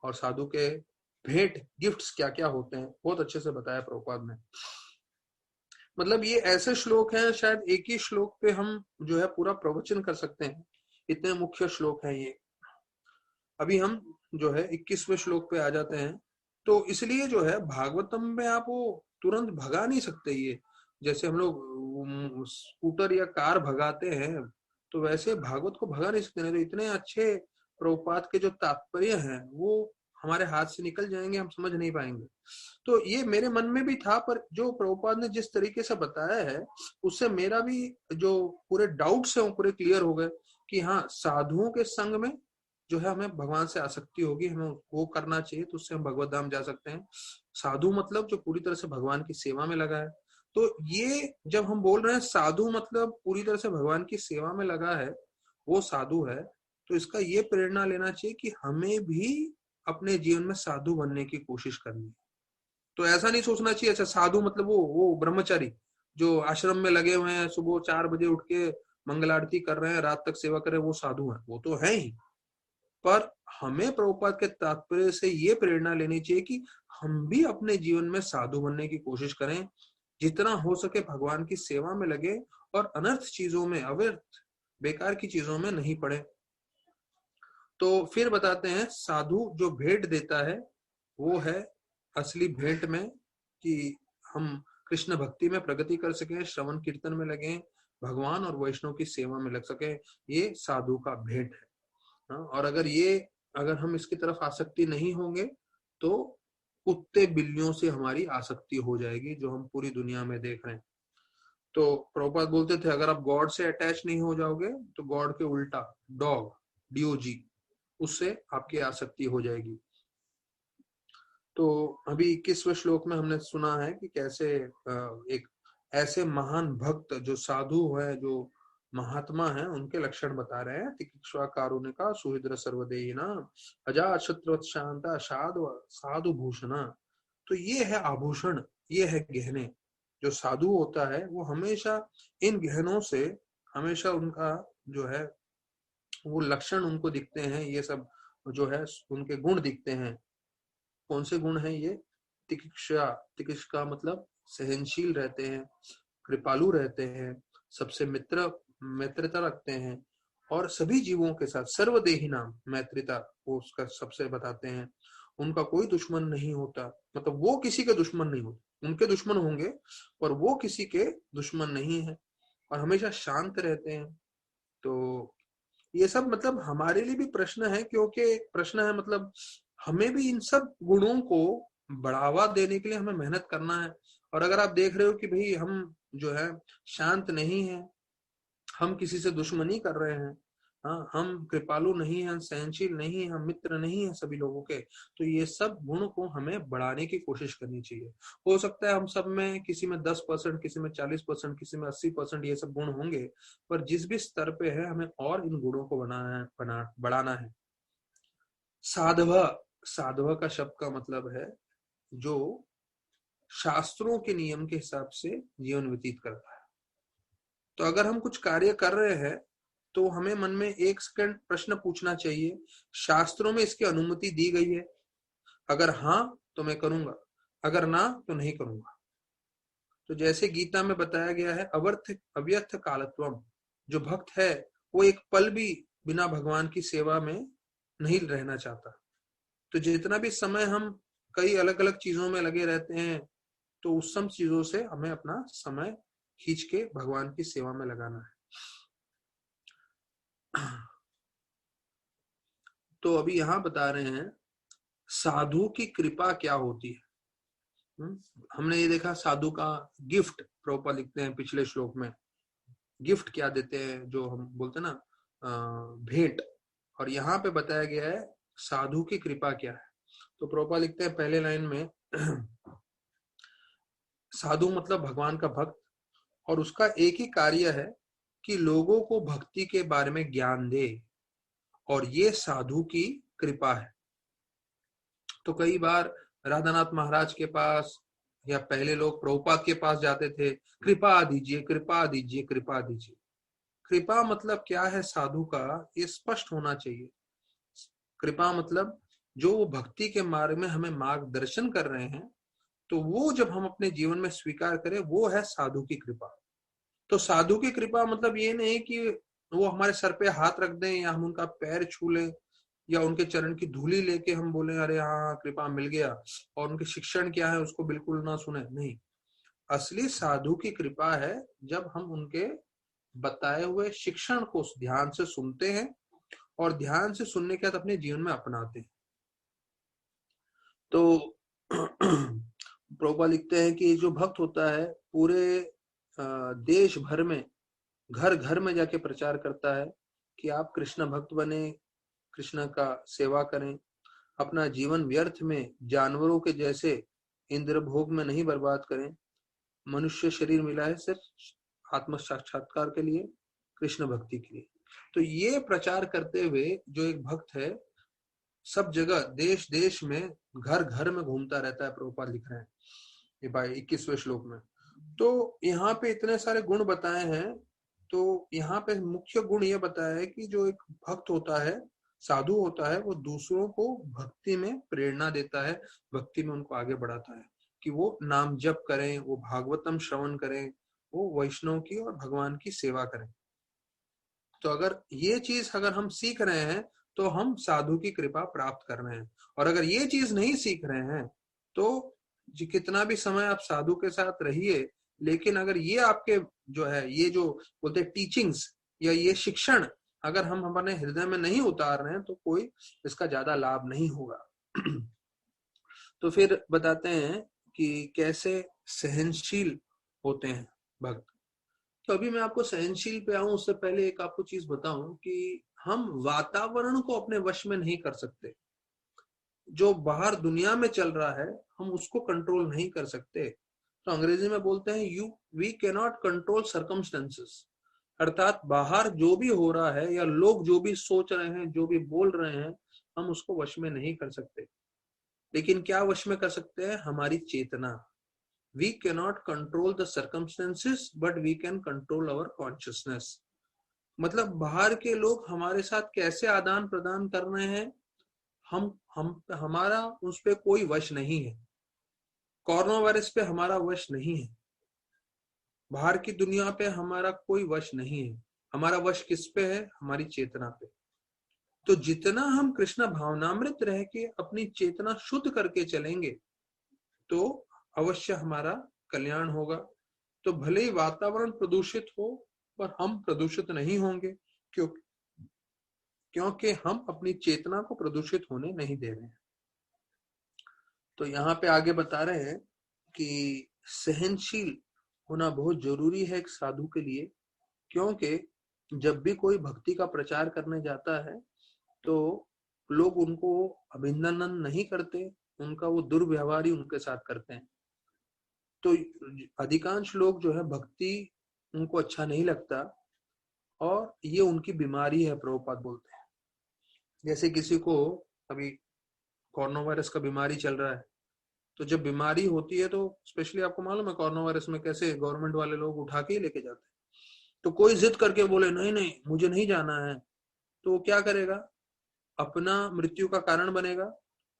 और साधु के भेंट गिफ्ट्स क्या क्या होते हैं, बहुत अच्छे से बताया प्रभुपाद ने। मतलब ये ऐसे श्लोक हैं, शायद एक ही श्लोक पे हम जो है पूरा प्रवचन कर सकते हैं, इतने मुख्य श्लोक हैं ये। अभी हम जो है 21वें श्लोक पे आ जाते हैं। तो इसलिए जो है भागवतम में आप वो तुरंत भगा नहीं सकते। ये जैसे हम लोग स्कूटर या कार भगाते हैं, तो वैसे भागवत को भगा नहीं सकते। नहीं तो इतने अच्छे प्रभुपाद के जो तात्पर्य हैं वो हमारे हाथ से निकल जाएंगे, हम समझ नहीं पाएंगे। तो ये मेरे मन में भी था, पर जो प्रभुपाद ने जिस तरीके से बताया है उससे मेरा भी जो पूरे डाउट्स है वो पूरे क्लियर हो गए कि हाँ, साधुओं के संग में जो है हमें भगवान से आसक्ति होगी, हमें वो करना चाहिए, तो उससे हम भगवत धाम जा सकते हैं। साधु मतलब जो पूरी तरह से भगवान की सेवा में लगा है। तो ये जब हम बोल रहे हैं साधु मतलब पूरी तरह से भगवान की सेवा में लगा है, वो साधु है, तो इसका ये प्रेरणा लेना चाहिए कि हमें भी अपने जीवन में साधु बनने की कोशिश करनी है। तो ऐसा नहीं सोचना चाहिए अच्छा साधु मतलब वो ब्रह्मचारी जो आश्रम में लगे हुए हैं, सुबह 4 बजे उठ के मंगल आरती कर रहे हैं, रात तक सेवा कर रहे हैं, वो साधु है। वो तो है ही, पर हमें प्रभुपाद के तात्पर्य से ये प्रेरणा लेनी चाहिए कि हम भी अपने जीवन में साधु बनने की कोशिश करें, जितना हो सके भगवान की सेवा में लगे, और अनर्थ चीजों में, अव्यर्थ बेकार की चीजों में नहीं पड़े। तो फिर बताते हैं साधु जो भेंट देता है वो है असली भेंट में कि हम कृष्ण भक्ति में प्रगति कर सके, श्रवण कीर्तन में लगे, भगवान और वैष्णव की सेवा में लग सके, ये साधु का भेंट है। और अगर हम इसकी तरफ आसक्ति नहीं होंगे तो कुत्ते बिल्लियों से हमारी आसक्ति हो जाएगी, जो हम पूरी दुनिया में देख रहे हैं। तो प्रभुपाद बोलते थे अगर आप गॉड से अटैच नहीं हो जाओगे तो गॉड के उल्टा डॉग, डीओजी, उससे आपकी आसक्ति हो जाएगी। तो अभी 21वें श्लोक में हमने सुना है कि कैसे एक ऐसे महान भक्त जो साधु है, जो महात्मा है, उनके लक्षण बता रहे हैं। तितिक्षा कारुणिका सुहृद सर्वदेहिना अजात शत्रुवत् शांता साधु भूषणा। तो ये है आभूषण, ये है गहने। जो साधु होता है वो हमेशा इन गहनों से, हमेशा उनका जो है वो लक्षण उनको दिखते हैं, ये सब जो है उनके गुण दिखते हैं। कौन से गुण हैं ये? तितिक्षा मतलब सहनशील रहते हैं, कृपालु रहते हैं, सबसे मित्रता रखते हैं, और सभी जीवों के साथ सर्वदेही नाम मैत्रिता वो उसका सबसे बताते हैं। उनका कोई दुश्मन नहीं होता, मतलब वो किसी के दुश्मन नहीं होते, उनके दुश्मन होंगे पर वो किसी के दुश्मन नहीं है, और हमेशा शांत रहते हैं। तो ये सब मतलब हमारे लिए भी प्रश्न है, क्योंकि प्रश्न है मतलब हमें भी इन सब गुणों को बढ़ावा देने के लिए हमें मेहनत करना है। और अगर आप देख रहे हो कि भाई हम जो है शांत नहीं है, हम किसी से दुश्मनी कर रहे हैं, हाँ, हम कृपालु नहीं हैं, सहनशील नहीं हैं, हम मित्र नहीं हैं सभी लोगों के, तो ये सब गुण को हमें बढ़ाने की कोशिश करनी चाहिए। हो सकता है हम सब में किसी में 10%, किसी में 40%, किसी में 80% ये सब गुण होंगे, पर जिस भी स्तर पे है हमें और इन गुणों को बढ़ाना है। साधव का शब्द का मतलब है जो शास्त्रों के नियम के हिसाब से जीवन व्यतीत करता है। तो अगर हम कुछ कार्य कर रहे हैं तो हमें मन में एक सेकंड प्रश्न पूछना चाहिए, शास्त्रों में इसकी अनुमति दी गई है? अगर हाँ तो मैं करूंगा, अगर ना तो नहीं करूंगा। तो जैसे गीता में बताया गया है, अव्यर्थ कालत्वम, जो भक्त है वो एक पल भी बिना भगवान की सेवा में नहीं रहना चाहता। तो जितना भी समय हम कई अलग अलग चीजों में लगे रहते हैं, तो उस सब चीजों से हमें अपना समय खींच के भगवान की सेवा में लगाना है। तो अभी यहां बता रहे हैं साधु की कृपा क्या होती है। हमने ये देखा साधु का गिफ्ट, प्रभुपाद लिखते हैं पिछले श्लोक में, गिफ्ट क्या देते हैं, जो हम बोलते हैं ना भेंट। और यहाँ पे बताया गया है साधु की कृपा क्या है। तो प्रभुपाद लिखते हैं पहले लाइन में साधु मतलब भगवान का भक्त, और उसका एक ही कार्य है कि लोगों को भक्ति के बारे में ज्ञान दे, और ये साधु की कृपा है। तो कई बार राधानाथ महाराज के पास या पहले लोग प्रभुपाद के पास जाते थे, कृपा दीजिए, कृपा दीजिए, कृपा दीजिए। कृपा मतलब क्या है साधु का, ये स्पष्ट होना चाहिए। कृपा मतलब जो वो भक्ति के मार्ग में हमें मार्गदर्शन कर रहे हैं, तो वो जब हम अपने जीवन में स्वीकार करें, वो है साधु की कृपा। तो साधु की कृपा मतलब ये नहीं कि वो हमारे सर पे हाथ रख दें या हम उनका पैर छू लें या उनके चरण की धूली लेके हम बोले अरे हाँ कृपा मिल गया, और उनके शिक्षण क्या है उसको बिल्कुल ना सुने। नहीं, असली साधु की कृपा है जब हम उनके बताए हुए शिक्षण को ध्यान से सुनते हैं, और ध्यान से सुनने के बाद अपने जीवन में अपनाते हैं। तो प्रभुपाद लिखते हैं कि जो भक्त होता है पूरे देश भर में, घर घर में जाके प्रचार करता है कि आप कृष्ण भक्त बने, कृष्ण का सेवा करें, अपना जीवन व्यर्थ में जानवरों के जैसे इंद्र भोग में नहीं बर्बाद करें। मनुष्य शरीर मिला है सिर्फ आत्म साक्षात्कार के लिए, कृष्ण भक्ति के लिए। तो ये प्रचार करते हुए जो एक भक्त है सब जगह देश देश में घर घर में घूमता रहता है, प्रभुपाद लिख रहे हैं ये भाई 21वें श्लोक में। तो यहाँ पे इतने सारे गुण बताए हैं। तो यहाँ पे मुख्य गुण ये बताया है कि जो एक भक्त होता है, साधु होता है, वो दूसरों को भक्ति में प्रेरणा देता है, भक्ति में उनको आगे बढ़ाता है कि वो नाम जप करें, वो भागवतम श्रवण करें, वो वैष्णव की और भगवान की सेवा करें। तो अगर ये चीज अगर हम सीख रहे हैं तो हम साधु की कृपा प्राप्त कर रहे हैं। और अगर ये चीज नहीं सीख रहे हैं तो जी कितना भी समय आप साधु के साथ रहिए, लेकिन अगर ये आपके जो है ये जो बोलते हैं टीचिंग्स या ये शिक्षण अगर हम अपने हृदय में नहीं उतार रहे हैं तो कोई इसका ज्यादा लाभ नहीं होगा। तो फिर बताते हैं कि कैसे सहनशील होते हैं भक्त। तो अभी मैं आपको सहनशील पे आऊं उससे पहले एक आपको चीज बताऊं कि हम वातावरण को अपने वश में नहीं कर सकते। जो बाहर दुनिया में चल रहा है हम उसको कंट्रोल नहीं कर सकते। तो अंग्रेजी में बोलते हैं we can not control circumstances, अर्थात बाहर जो भी हो रहा है या लोग जो भी सोच रहे हैं जो भी बोल रहे हैं हम उसको वश में नहीं कर सकते। लेकिन क्या वश में कर सकते हैं? हमारी चेतना। We can not control the circumstances but we can control our consciousness. मतलब बाहर के लोग हमारे साथ कैसे आदान प्रदान कर रहे हैं हम हमारा उस पे कोई वश नहीं है। कोरोना वायरस पे हमारा वश नहीं है, बाहर की दुनिया पे हमारा कोई वश नहीं है। हमारा वश किस पे है? हमारी चेतना पे। तो जितना हम कृष्ण भावनामृत रह के अपनी चेतना शुद्ध करके चलेंगे तो अवश्य हमारा कल्याण होगा। तो भले ही वातावरण प्रदूषित हो पर हम प्रदूषित नहीं होंगे, क्योंकि हम अपनी चेतना को प्रदूषित होने नहीं दे रहे हैं। तो यहाँ पे आगे बता रहे हैं कि सहनशील होना बहुत जरूरी है एक साधु के लिए, क्योंकि जब भी कोई भक्ति का प्रचार करने जाता है तो लोग उनको अभिनंदन नहीं करते, उनका वो दुर्व्यवहार ही उनके साथ करते हैं। तो अधिकांश लोग जो है भक्ति उनको अच्छा नहीं लगता और ये उनकी बीमारी है, प्रभुपाद बोलते हैं। जैसे किसी को अभी कोरोना वायरस का बीमारी चल रहा है, तो जब बीमारी होती है तो स्पेशली आपको मालूम है कोरोना वायरस में कैसे गवर्नमेंट वाले लोग उठा के ही लेके जाते हैं। तो कोई जिद करके बोले नहीं नहीं मुझे नहीं जाना है, तो वो क्या करेगा? अपना मृत्यु का कारण बनेगा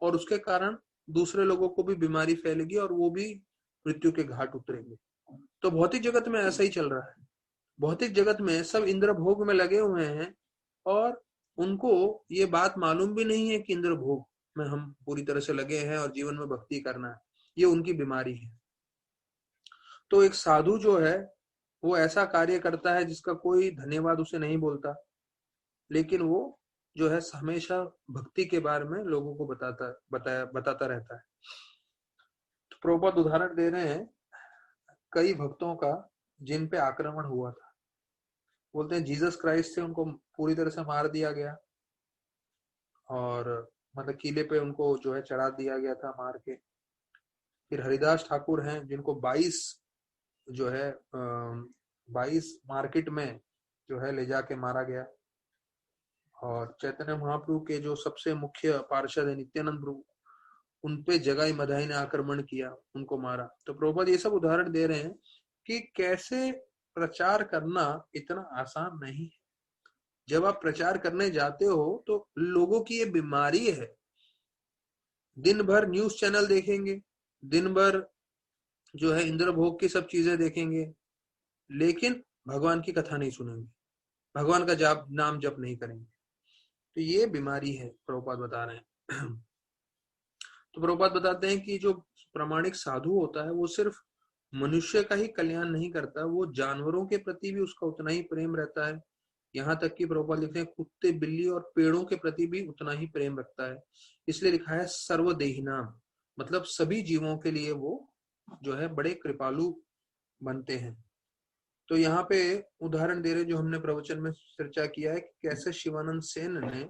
और उसके कारण दूसरे लोगों को भी बीमारी फैलेगी और वो भी मृत्यु के घाट उतरेंगे। तो भौतिक जगत में ऐसा ही चल रहा है। भौतिक जगत में सब इंद्र भोग में लगे हुए हैं और उनको ये बात मालूम भी नहीं है कि इंद्र भोग में हम पूरी तरह से लगे हैं और जीवन में भक्ति करना है। ये उनकी बीमारी है। तो एक साधु जो है वो ऐसा कार्य करता है जिसका कोई धन्यवाद उसे नहीं बोलता, लेकिन वो जो है हमेशा भक्ति के बारे में लोगों को बताता रहता है। तो प्रभुपाद उदाहरण दे रहे हैं कई भक्तों का जिन पे आक्रमण हुआ था। बोलते हैं जीसस क्राइस्ट से उनको पूरी तरह से मार दिया गया और मतलब किले पे उनको जो है चढ़ा दिया गया था मार के। फिर हरिदास ठाकुर हैं जिनको 22 जो है 22 मार्केट में जो है ले जाके मारा गया। और चैतन्य महाप्रभु के जो सबसे मुख्य पार्षद है नित्यानंद प्रभु, उनपे जगाई मधाई ने आक्रमण किया, उनको मारा। तो प्रभुपाद ये सब उदाहरण दे रहे हैं कि कैसे प्रचार करना इतना आसान नहीं है। जब आप प्रचार करने जाते हो तो लोगों की ये बीमारी है, दिन भर न्यूज चैनल देखेंगे, दिन भर जो है इंद्र भोग की सब चीजें देखेंगे, लेकिन भगवान की कथा नहीं सुनेंगे, भगवान का नाम जप नहीं करेंगे। तो ये बीमारी है, प्रभुपाद बता रहे हैं। तो प्रभुपाद बताते हैं कि जो प्रामाणिक साधु होता है वो सिर्फ मनुष्य का ही कल्याण नहीं करता, वो जानवरों के प्रति भी उसका उतना ही प्रेम रहता है। यहाँ तक कि प्रभुपाद लिखते हैं कुत्ते बिल्ली और पेड़ों के प्रति भी उतना ही प्रेम रखता है। इसलिए लिखा है सर्वदेहिनाम, मतलब सभी जीवों के लिए वो जो है बड़े कृपालु बनते हैं। तो यहाँ पे उदाहरण दे रहे जो हमने प्रवचन में चर्चा किया है कि कैसे शिवानंद सेन ने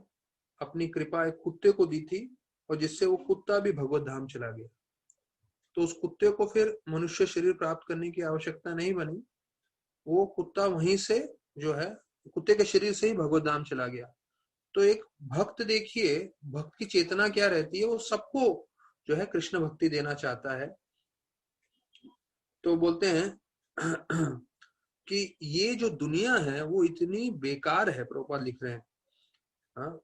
अपनी कृपा एक कुत्ते को दी थी और जिससे वो कुत्ता भी भगवत धाम चला गया। तो उस कुत्ते को फिर मनुष्य शरीर प्राप्त करने की आवश्यकता नहीं बनी, वो कुत्ता वहीं से जो है कुत्ते के शरीर से ही भगवत धाम चला गया। तो एक भक्त देखिए भक्त की चेतना क्या रहती है, वो सबको जो है कृष्ण भक्ति देना चाहता है। तो बोलते हैं कि ये जो दुनिया है वो इतनी बेकार है, प्रभुपाद लिख रहे हैं, हाँ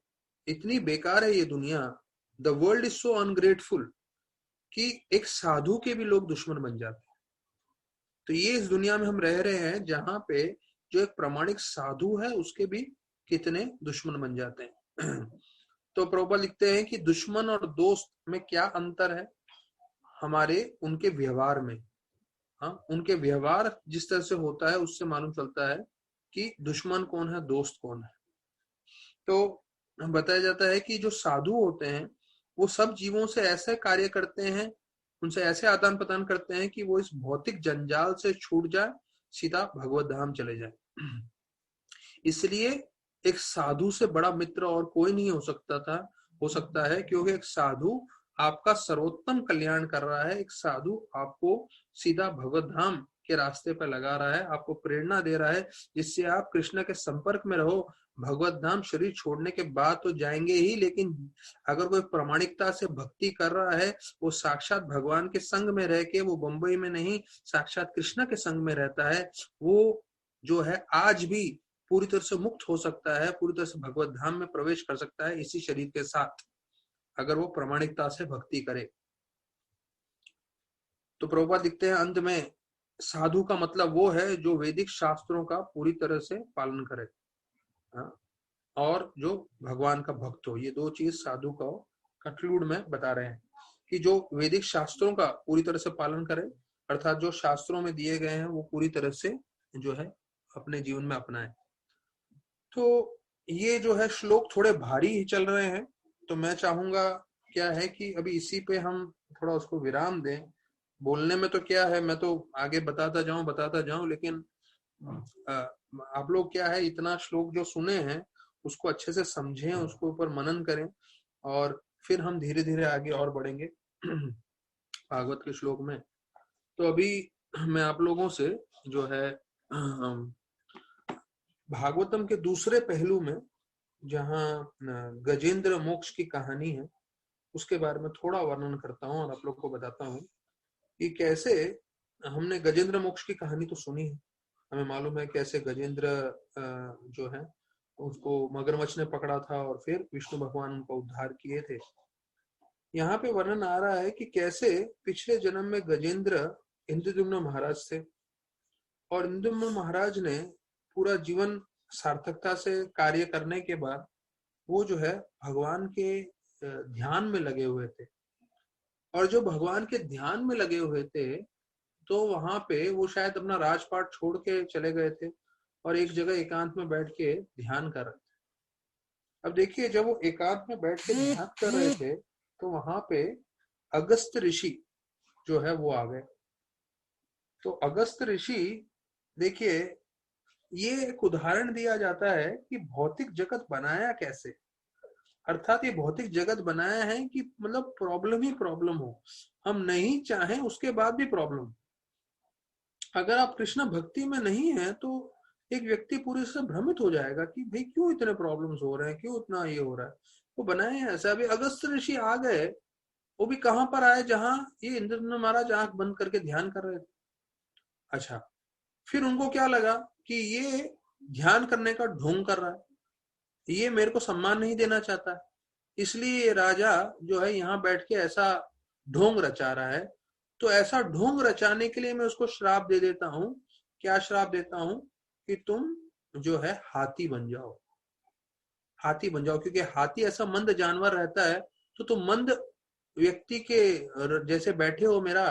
इतनी बेकार है ये दुनिया। The world is so ungrateful कि एक साधु के भी लोग दुश्मन बन जाते हैं। तो ये इस दुनिया में हम रह रहे हैं जहां पे जो एक प्रामाणिक साधु है उसके भी कितने दुश्मन बन जाते हैं। तो प्रभुपाद लिखते हैं कि दुश्मन और दोस्त में क्या अंतर है? हमारे उनके व्यवहार में, हाँ, उनके व्यवहार जिस तरह से होता है उससे मालूम चलता है कि दुश्मन कौन है, दोस्त कौन है। तो बताया जाता है कि जो साधु होते हैं वो सब जीवों से ऐसे कार्य करते हैं, उनसे ऐसे आदान प्रदान करते हैं कि वो इस भौतिक जंजाल से छूट जाए, सीधा भगवत धाम चले जाए। इसलिए एक साधु से बड़ा मित्र और कोई नहीं हो सकता है, क्योंकि एक साधु आपका सर्वोत्तम कल्याण कर रहा है। एक साधु आपको सीधा भगवत धाम के रास्ते पर लगा रहा है, आपको प्रेरणा दे रहा है, जिससे आप कृष्ण के संपर्क में रहो। भगवत धाम शरीर छोड़ने के बाद तो जाएंगे ही, लेकिन अगर कोई प्रामाणिकता से भक्ति कर रहा है, वो साक्षात भगवान के संग में रह के, वो बंबई में नहीं, साक्षात कृष्ण के संग में रहता है, वो जो है आज भी पूरी तरह से मुक्त हो सकता है, पूरी तरह से भगवत धाम में प्रवेश कर सकता है इसी शरीर के साथ, अगर वो प्रामाणिकता से भक्ति करे। तो प्रभुपाद लिखते हैं अंत में, साधु का मतलब वो है जो वैदिक शास्त्रों का पूरी तरह से पालन करे, हाँ, और जो भगवान का भक्त हो। ये दो चीज साधु का कंक्लूड में बता रहे हैं कि जो वैदिक शास्त्रों का पूरी तरह से पालन करे, अर्थात जो शास्त्रों में दिए गए हैं वो पूरी तरह से जो है अपने जीवन में अपनाए। तो ये जो है श्लोक थोड़े भारी ही चल रहे हैं, तो मैं चाहूंगा क्या है कि अभी इसी पे हम थोड़ा उसको विराम दें। बोलने में तो क्या है, मैं तो आगे बताता जाऊं, लेकिन आप लोग क्या है, इतना श्लोक जो सुने हैं उसको अच्छे से समझें, उसको ऊपर मनन करें, और फिर हम धीरे धीरे आगे और बढ़ेंगे भागवत के श्लोक में। तो अभी मैं आप लोगों से जो है भागवतम के दूसरे पहलू में, जहाँ गजेंद्र मोक्ष की कहानी है, उसके बारे में थोड़ा वर्णन करता हूँ और आप लोग को बताता हूँ कि कैसे हमने गजेंद्र मोक्ष की कहानी तो सुनी है, हमें मालूम है कैसे गजेंद्र जो है उसको मगरमच्छ ने पकड़ा था और फिर विष्णु भगवान उनका उद्धार किए थे। यहाँ पे वर्णन आ रहा है कि कैसे पिछले जन्म में गजेंद्र इंद्रद्युम्न महाराज थे, और इंद्रद्युम्न महाराज ने पूरा जीवन सार्थकता से कार्य करने के बाद वो जो है भगवान के ध्यान में लगे हुए थे, और जो भगवान के ध्यान में लगे हुए थे तो वहां पे वो शायद अपना राजपाट छोड़ के चले गए थे और एक जगह एकांत में बैठ के ध्यान कर रहे थे। अब देखिए, जब वो एकांत में बैठ के ध्यान कर रहे थे तो वहां पे अगस्त ऋषि जो है वो आ गए। तो अगस्त ऋषि, देखिए, ये एक उदाहरण दिया जाता है कि भौतिक जगत बनाया कैसे, अर्थात ये भौतिक जगत बनाया है कि मतलब प्रॉब्लम ही प्रॉब्लम हो, हम नहीं चाहें उसके बाद भी प्रॉब्लम। अगर आप कृष्ण भक्ति में नहीं है तो एक व्यक्ति पूरे से भ्रमित हो जाएगा कि भाई क्यों इतने प्रॉब्लम्स हो रहे हैं, क्यों इतना ये हो रहा है। वो बनाए हैं ऐसा। अभी अगस्त ऋषि आ गए, वो भी कहां पर आए, जहां ये इंद्रद्युम्न महाराज आंख बंद करके ध्यान कर रहे थे। अच्छा, फिर उनको क्या लगा कि ये ध्यान करने का ढोंग कर रहा है, ये मेरे को सम्मान नहीं देना चाहता है, इसलिए राजा जो है यहाँ बैठ के ऐसा ढोंग रचा रहा है। तो ऐसा ढोंग रचाने के लिए मैं उसको श्राप दे देता हूँ। क्या श्राप देता हूँ कि तुम जो है हाथी बन जाओ, हाथी बन जाओ, क्योंकि हाथी ऐसा मंद जानवर रहता है, तो तुम मंद व्यक्ति के जैसे बैठे हो, मेरा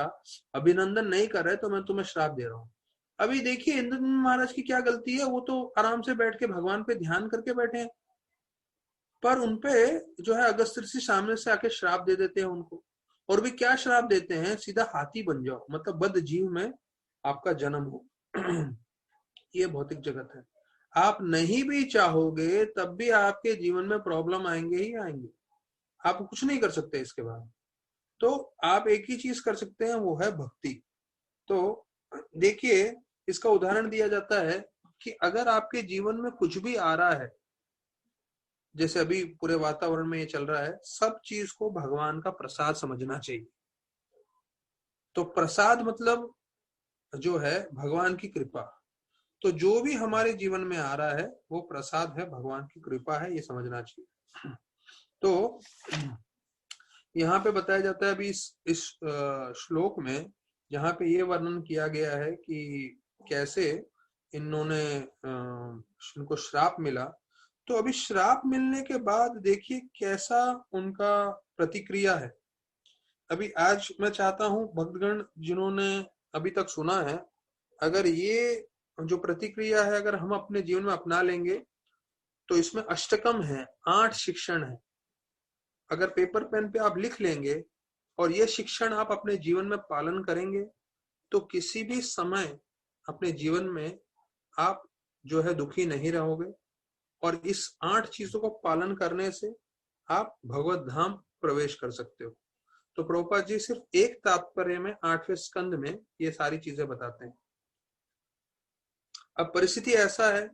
अभिनंदन नहीं कर रहे, तो मैं तुम्हें श्राप दे रहा हूँ। अभी देखिए इंद्रद्युम्न महाराज की क्या गलती है, वो तो आराम से बैठ के भगवान पे ध्यान करके बैठे हैं, पर उनपे जो है अगस्त ऋषि सामने से आके श्राप दे देते हैं उनको। और भी क्या श्राप देते हैं, सीधा हाथी बन जाओ, मतलब बद्ध जीव में आपका जन्म हो। ये भौतिक जगत है। आप नहीं भी चाहोगे तब भी आपके जीवन में प्रॉब्लम आएंगे ही आएंगे, आप कुछ नहीं कर सकते इसके बाद। तो आप एक ही चीज कर सकते हैं, वो है भक्ति। तो देखिए, इसका उदाहरण दिया जाता है कि अगर आपके जीवन में कुछ भी आ रहा है, जैसे अभी पूरे वातावरण में ये चल रहा है, सब चीज को भगवान का प्रसाद समझना चाहिए। तो प्रसाद मतलब जो है भगवान की कृपा। तो जो भी हमारे जीवन में आ रहा है वो प्रसाद है, भगवान की कृपा है, ये समझना चाहिए। तो यहाँ पे बताया जाता है अभी इस श्लोक में, जहाँ पे ये वर्णन किया गया है कि कैसे इन्होंने इनको श्राप मिला। तो अभी श्राप मिलने के बाद देखिए कैसा उनका प्रतिक्रिया है। अभी आज मैं चाहता हूं भक्तगण जिन्होंने अभी तक सुना है, अगर ये जो प्रतिक्रिया है अगर हम अपने जीवन में अपना लेंगे तो इसमें अष्टकम है, 8 शिक्षण है। अगर पेपर पेन पे आप लिख लेंगे और ये शिक्षण आप अपने जीवन में पालन करेंगे तो किसी भी समय अपने जीवन में आप जो है दुखी नहीं रहोगे। और इस 8 चीजों को पालन करने से आप भगवत धाम प्रवेश कर सकते हो। तो प्रभुपाद जी सिर्फ एक तात्पर्य में 8वें स्कंद में ये सारी चीजें बताते हैं। अब परिस्थिति ऐसा है,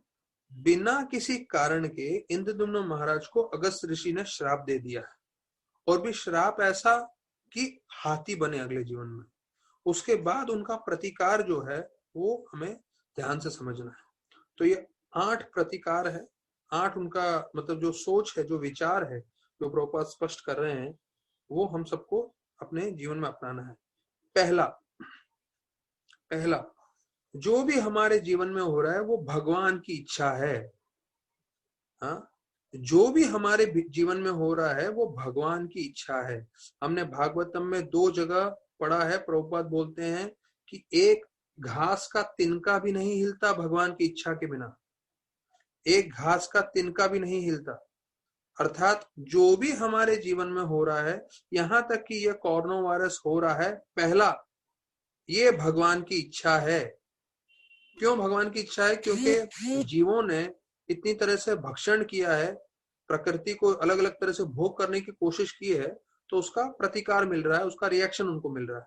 बिना किसी कारण के इंद्रदुम्न महाराज को अगस्त ऋषि ने श्राप दे दिया है, और भी श्राप ऐसा कि हाथी बने अगले जीवन में। उसके बाद उनका प्रतिकार जो है वो हमें ध्यान से समझना है। तो ये 8 प्रतिकार है, 8 उनका मतलब जो सोच है, जो विचार है, जो प्रभुपाद स्पष्ट कर रहे हैं, वो हम सबको अपने जीवन में अपनाना है। पहला जो भी हमारे जीवन में हो रहा है वो भगवान की इच्छा है। हाँ, जो भी हमारे जीवन में हो रहा है वो भगवान की इच्छा है। हमने भागवतम में 2 जगह पढ़ा है, प्रभुपाद बोलते हैं कि एक घास का तिनका भी नहीं हिलता भगवान की इच्छा के बिना, एक घास का तिनका भी नहीं हिलता। अर्थात जो भी हमारे जीवन में हो रहा है, यहां तक कि ये कोरोना वायरस हो रहा है, पहला ये भगवान की इच्छा है। क्यों भगवान की इच्छा है? क्योंकि जीवों ने इतनी तरह से भक्षण किया है, प्रकृति को अलग अलग तरह से भोग करने की कोशिश की है, तो उसका प्रतिकार मिल रहा है, उसका रिएक्शन उनको मिल रहा है।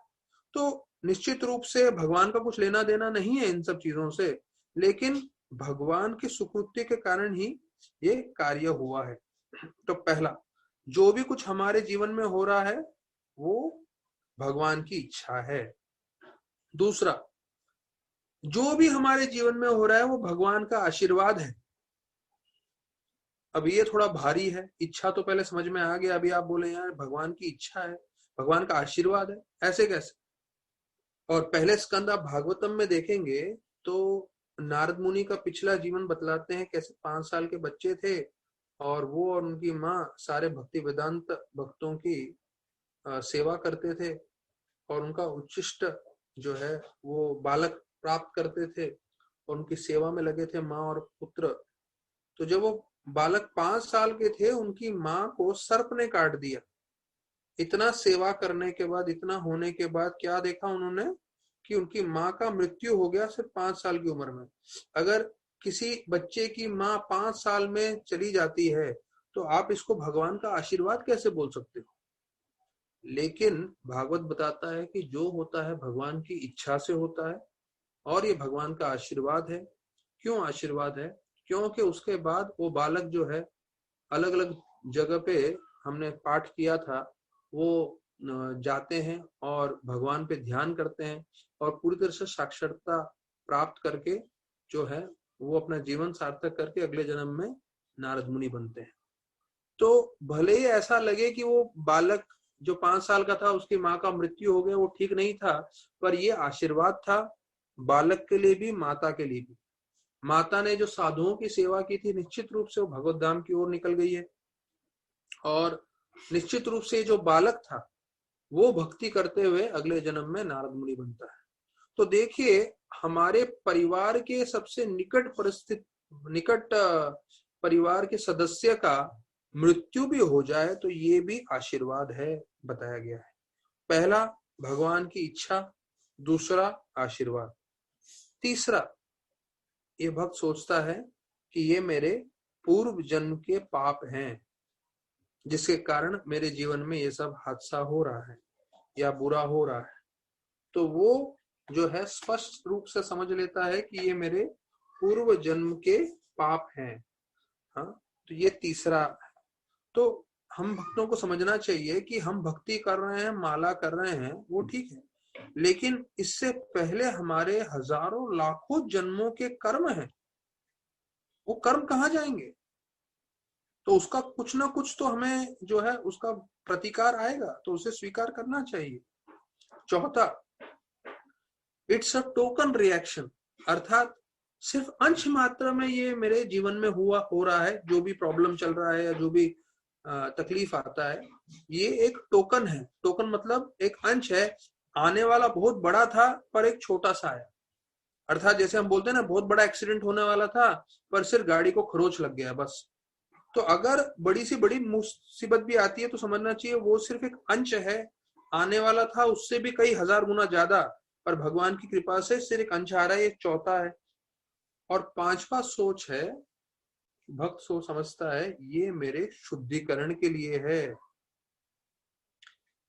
तो निश्चित रूप से भगवान का कुछ लेना देना नहीं है इन सब चीजों से, लेकिन भगवान की सुकृति के कारण ही ये कार्य हुआ है। तो पहला, जो भी कुछ हमारे जीवन में हो रहा है वो भगवान की इच्छा है। दूसरा, जो भी हमारे जीवन में हो रहा है वो भगवान का आशीर्वाद है। अब ये थोड़ा भारी है, इच्छा तो पहले समझ में आ गया, अभी आप बोले यार भगवान की इच्छा है, भगवान का आशीर्वाद है, ऐसे कैसे? और पहले स्कंद आप भागवतम में देखेंगे तो नारद मुनि का पिछला जीवन बतलाते हैं, कैसे 5 साल के बच्चे थे और वो और उनकी माँ सारे भक्ति वेदांत भक्तों की सेवा करते थे और उनका उच्छिष्ट जो है वो बालक प्राप्त करते थे और उनकी सेवा में लगे थे माँ और पुत्र। तो जब वो बालक 5 साल के थे, उनकी माँ को सर्प ने काट दिया। इतना सेवा करने के बाद, इतना होने के बाद क्या देखा उन्होंने कि उनकी माँ का मृत्यु हो गया सिर्फ 5 साल की उम्र में। अगर किसी बच्चे की माँ 5 साल में चली जाती है तो आप इसको भगवान का आशीर्वाद कैसे बोल सकते हो? लेकिन भागवत बताता है कि जो होता है भगवान की इच्छा से होता है और ये भगवान का आशीर्वाद है। क्यों आशीर्वाद है? क्योंकि उसके बाद वो बालक जो है, अलग अलग जगह पे हमने पाठ किया था, वो जाते हैं और भगवान पे ध्यान करते हैं और पूरी तरह से साक्षरता प्राप्त करके जो है वो अपना जीवन सार्थक करके अगले जन्म में नारद मुनि बनते हैं। तो भले ही ऐसा लगे कि वो बालक जो 5 साल का था उसकी माँ का मृत्यु हो गया, वो ठीक नहीं था, पर ये आशीर्वाद था बालक के लिए भी, माता के लिए भी। माता ने जो साधुओं की सेवा की थी, निश्चित रूप से वो भगवत धाम की ओर निकल गई है, और निश्चित रूप से जो बालक था वो भक्ति करते हुए अगले जन्म में नारद मुनि बनता है। तो देखिए, हमारे परिवार के सबसे निकट परिवार के सदस्य का मृत्यु भी हो जाए तो ये भी आशीर्वाद है, बताया गया है। पहला भगवान की इच्छा, दूसरा आशीर्वाद, तीसरा ये भक्त सोचता है कि ये मेरे पूर्व जन्म के पाप हैं जिसके कारण मेरे जीवन में ये सब हादसा हो रहा है या बुरा हो रहा है। तो वो जो है स्पष्ट रूप से समझ लेता है कि ये मेरे पूर्व जन्म के पाप हैं। हाँ, तो ये तीसरा। तो हम भक्तों को समझना चाहिए कि हम भक्ति कर रहे हैं, माला कर रहे हैं, वो ठीक है, लेकिन इससे पहले हमारे हजारों लाखों जन्मों के कर्म हैं। वो कर्म कहाँ जाएंगे? तो उसका कुछ ना कुछ तो हमें जो है उसका प्रतिकार आएगा, तो उसे स्वीकार करना चाहिए। चौथा, इट्स अ टोकन रिएक्शन, अर्थात सिर्फ अंश मात्रा में ये मेरे जीवन में हो रहा है, जो भी प्रॉब्लम चल रहा है या जो भी तकलीफ आता है, ये एक टोकन है। टोकन मतलब एक अंश है, आने वाला बहुत बड़ा था पर एक छोटा सा है। अर्थात जैसे हम बोलते हैं ना, बहुत बड़ा एक्सीडेंट होने वाला था पर सिर्फ गाड़ी को खरोच लग गया बस। तो अगर बड़ी सी बड़ी मुसीबत भी आती है तो समझना चाहिए वो सिर्फ एक अंश है, आने वाला था उससे भी कई हजार गुना ज्यादा, पर भगवान की कृपा से सिर्फ एक अंश आ रहा है, ये चौथा है। और पांचवा सोच है, भक्त सोच समझता है ये मेरे शुद्धिकरण के लिए है,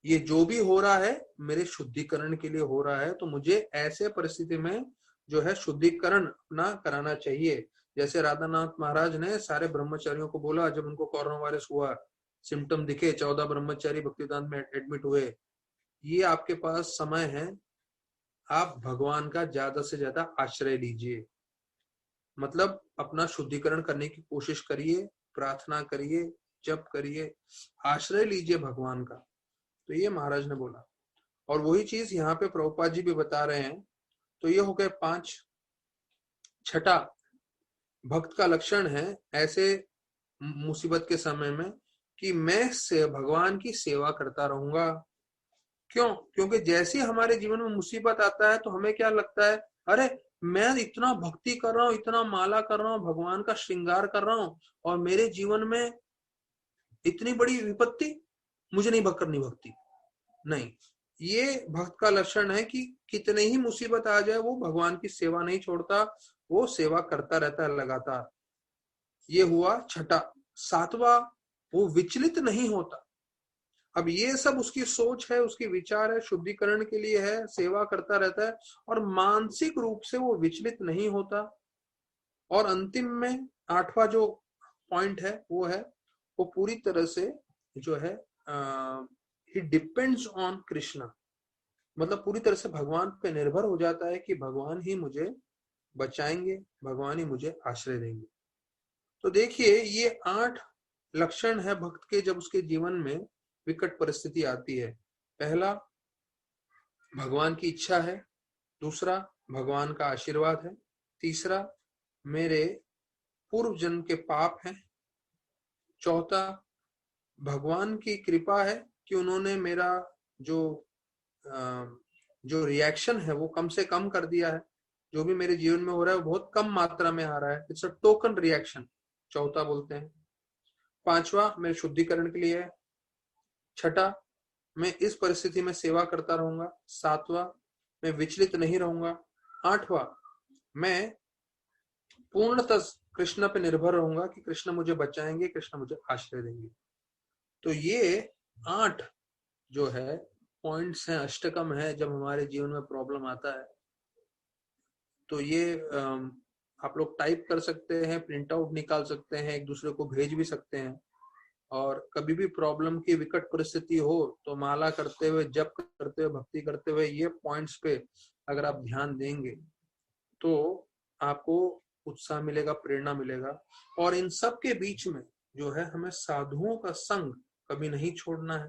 ये जो भी हो रहा है मेरे शुद्धिकरण के लिए हो रहा है, तो मुझे ऐसे परिस्थिति में जो है शुद्धिकरण अपना कराना चाहिए। जैसे राधानाथ महाराज ने सारे ब्रह्मचारियों को बोला जब उनको कोरोना वायरस हुआ, सिम्टम दिखे, 14 ब्रह्मचारी भक्तिवेदांत में एडमिट हुए, ये आपके पास समय है, आप भगवान का ज्यादा से ज्यादा आश्रय लीजिए, मतलब अपना शुद्धिकरण करने की कोशिश करिए, प्रार्थना करिए, जप करिए, आश्रय लीजिए भगवान का। तो ये महाराज ने बोला, और वही चीज यहाँ पे प्रभुपाद जी भी बता रहे हैं। तो ये हो गए 5। छठा भक्त का लक्षण है ऐसे मुसीबत के समय में कि मैं से भगवान की सेवा करता रहूंगा। क्यों? क्योंकि जैसे ही हमारे जीवन में मुसीबत आता है तो हमें क्या लगता है, अरे मैं इतना भक्ति कर रहा हूँ, इतना माला कर रहा हूँ, भगवान का श्रृंगार कर रहा हूँ, और मेरे जीवन में इतनी बड़ी विपत्ति, मुझे नहीं करनी भक्ति। नहीं, ये भक्त का लक्षण है कि कितने ही मुसीबत आ जाए वो भगवान की सेवा नहीं छोड़ता, वो सेवा करता रहता है लगातार। ये हुआ छठा। सातवां, वो विचलित नहीं होता। अब ये सब उसकी सोच है, उसकी विचार है, शुद्धिकरण के लिए है, सेवा करता रहता है और मानसिक रूप से वो विचलित नहीं होता। और अंतिम में 8वां जो पॉइंट है वो है, वो पूरी तरह से जो है ही डिपेंड्स ऑन कृष्णा, मतलब पूरी तरह से भगवान पे निर्भर हो जाता है कि भगवान ही मुझे बचाएंगे, भगवान ही मुझे आश्रय देंगे। तो देखिए ये 8 लक्षण है भक्त के जब उसके जीवन में विकट परिस्थिति आती है। पहला, भगवान की इच्छा है। दूसरा, भगवान का आशीर्वाद है। तीसरा, मेरे पूर्व जन्म के पाप हैं। चौथा, भगवान की कृपा है कि उन्होंने मेरा जो रिएक्शन है वो कम से कम कर दिया है, जो भी मेरे जीवन में हो रहा है वो बहुत कम मात्रा में आ रहा है, इट्स अ टोकन रिएक्शन, चौथा बोलते हैं। पांचवा, मेरे शुद्धिकरण के लिए है। छठा, मैं इस परिस्थिति में सेवा करता रहूंगा। सातवां, मैं विचलित नहीं रहूंगा। आठवां, मैं पूर्णतः कृष्ण पे निर्भर रहूंगा कि कृष्ण मुझे बचाएंगे, कृष्ण मुझे आश्रय देंगे। तो ये 8 जो है पॉइंट्स हैं, अष्टकम है जब हमारे जीवन में प्रॉब्लम आता है। तो ये आप लोग टाइप कर सकते हैं, प्रिंट आउट निकाल सकते हैं, एक दूसरे को भेज भी सकते हैं। और कभी भी प्रॉब्लम की विकट परिस्थिति हो तो माला करते हुए, जप करते हुए, भक्ति करते हुए ये पॉइंट्स पे अगर आप ध्यान देंगे तो आपको उत्साह मिलेगा, प्रेरणा मिलेगा। और इन सब के बीच में जो है हमें साधुओं का संग कभी नहीं छोड़ना है,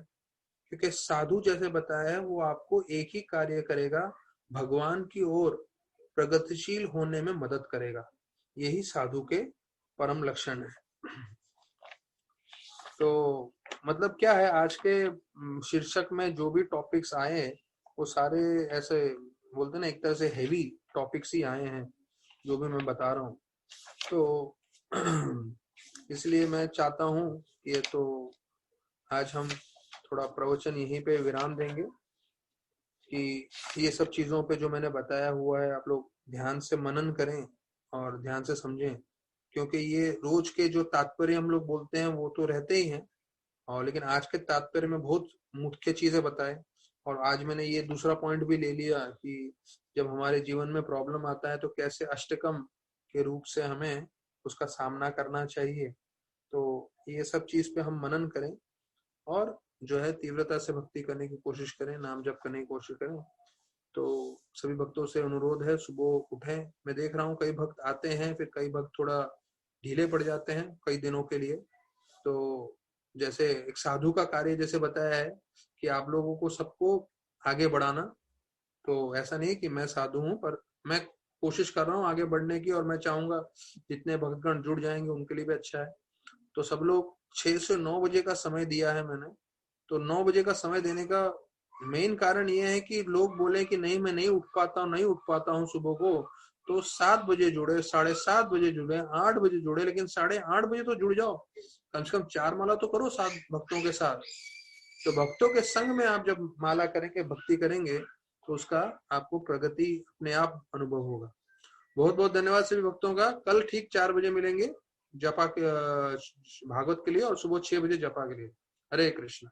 क्योंकि साधु जैसे बताया है वो आपको एक ही कार्य करेगा, भगवान की ओर प्रगतिशील होने में मदद करेगा। यही साधु के परम लक्षण है। तो मतलब क्या है, आज के शीर्षक में जो भी टॉपिक्स आए हैं वो सारे ऐसे बोलते ना एक तरह से हेवी टॉपिक्स ही आए हैं जो भी मैं बता रहा हूँ। तो इसलिए मैं चाहता हूँ कि तो आज हम थोड़ा प्रवचन यहीं पे विराम देंगे कि ये सब चीजों पे जो मैंने बताया हुआ है आप लोग ध्यान से मनन करें और ध्यान से समझें, क्योंकि ये रोज के जो तात्पर्य हम लोग बोलते हैं वो तो रहते ही हैं, और लेकिन आज के तात्पर्य में बहुत मुख्य चीजें बताए। और आज मैंने ये दूसरा पॉइंट भी ले लिया कि जब हमारे जीवन में प्रॉब्लम आता है तो कैसे अष्टकम के रूप से हमें उसका सामना करना चाहिए। तो ये सब चीज पे हम मनन करें और जो है तीव्रता से भक्ति करने की कोशिश करें, नाम जप करने की कोशिश करें। तो सभी भक्तों से अनुरोध है सुबह उठें। मैं देख रहा हूँ कई भक्त आते हैं, फिर कई भक्त थोड़ा ढीले पड़ जाते हैं कई दिनों के लिए। तो जैसे एक साधु का कार्य जैसे बताया है कि आप लोगों को सबको आगे बढ़ाना, तो ऐसा नहीं कि मैं साधु हूं पर मैं कोशिश कर रहा हूँ आगे बढ़ने की, और मैं चाहूंगा जितने भक्तगण जुड़ जाएंगे उनके लिए भी अच्छा है। तो सब लोग 6 से 9 बजे का समय दिया है मैंने। तो 9 बजे का समय देने का मेन कारण ये है कि लोग बोले कि नहीं मैं नहीं उठ पाता हूँ सुबह को, तो 7 बजे जुड़े, 7:30 बजे जुड़े, 8 बजे जुड़े, लेकिन 8:30 बजे तो जुड़ जाओ, कम से कम 4 माला तो करो 7 भक्तों के साथ। तो भक्तों के संग में आप जब माला करेंगे, भक्ति करेंगे, तो उसका आपको प्रगति अपने आप अनुभव होगा। बहुत बहुत धन्यवाद सभी भक्तों का। कल ठीक 4 बजे मिलेंगे जपा के भागवत के लिए, और सुबह 6 बजे जपा के लिए। हरे कृष्ण।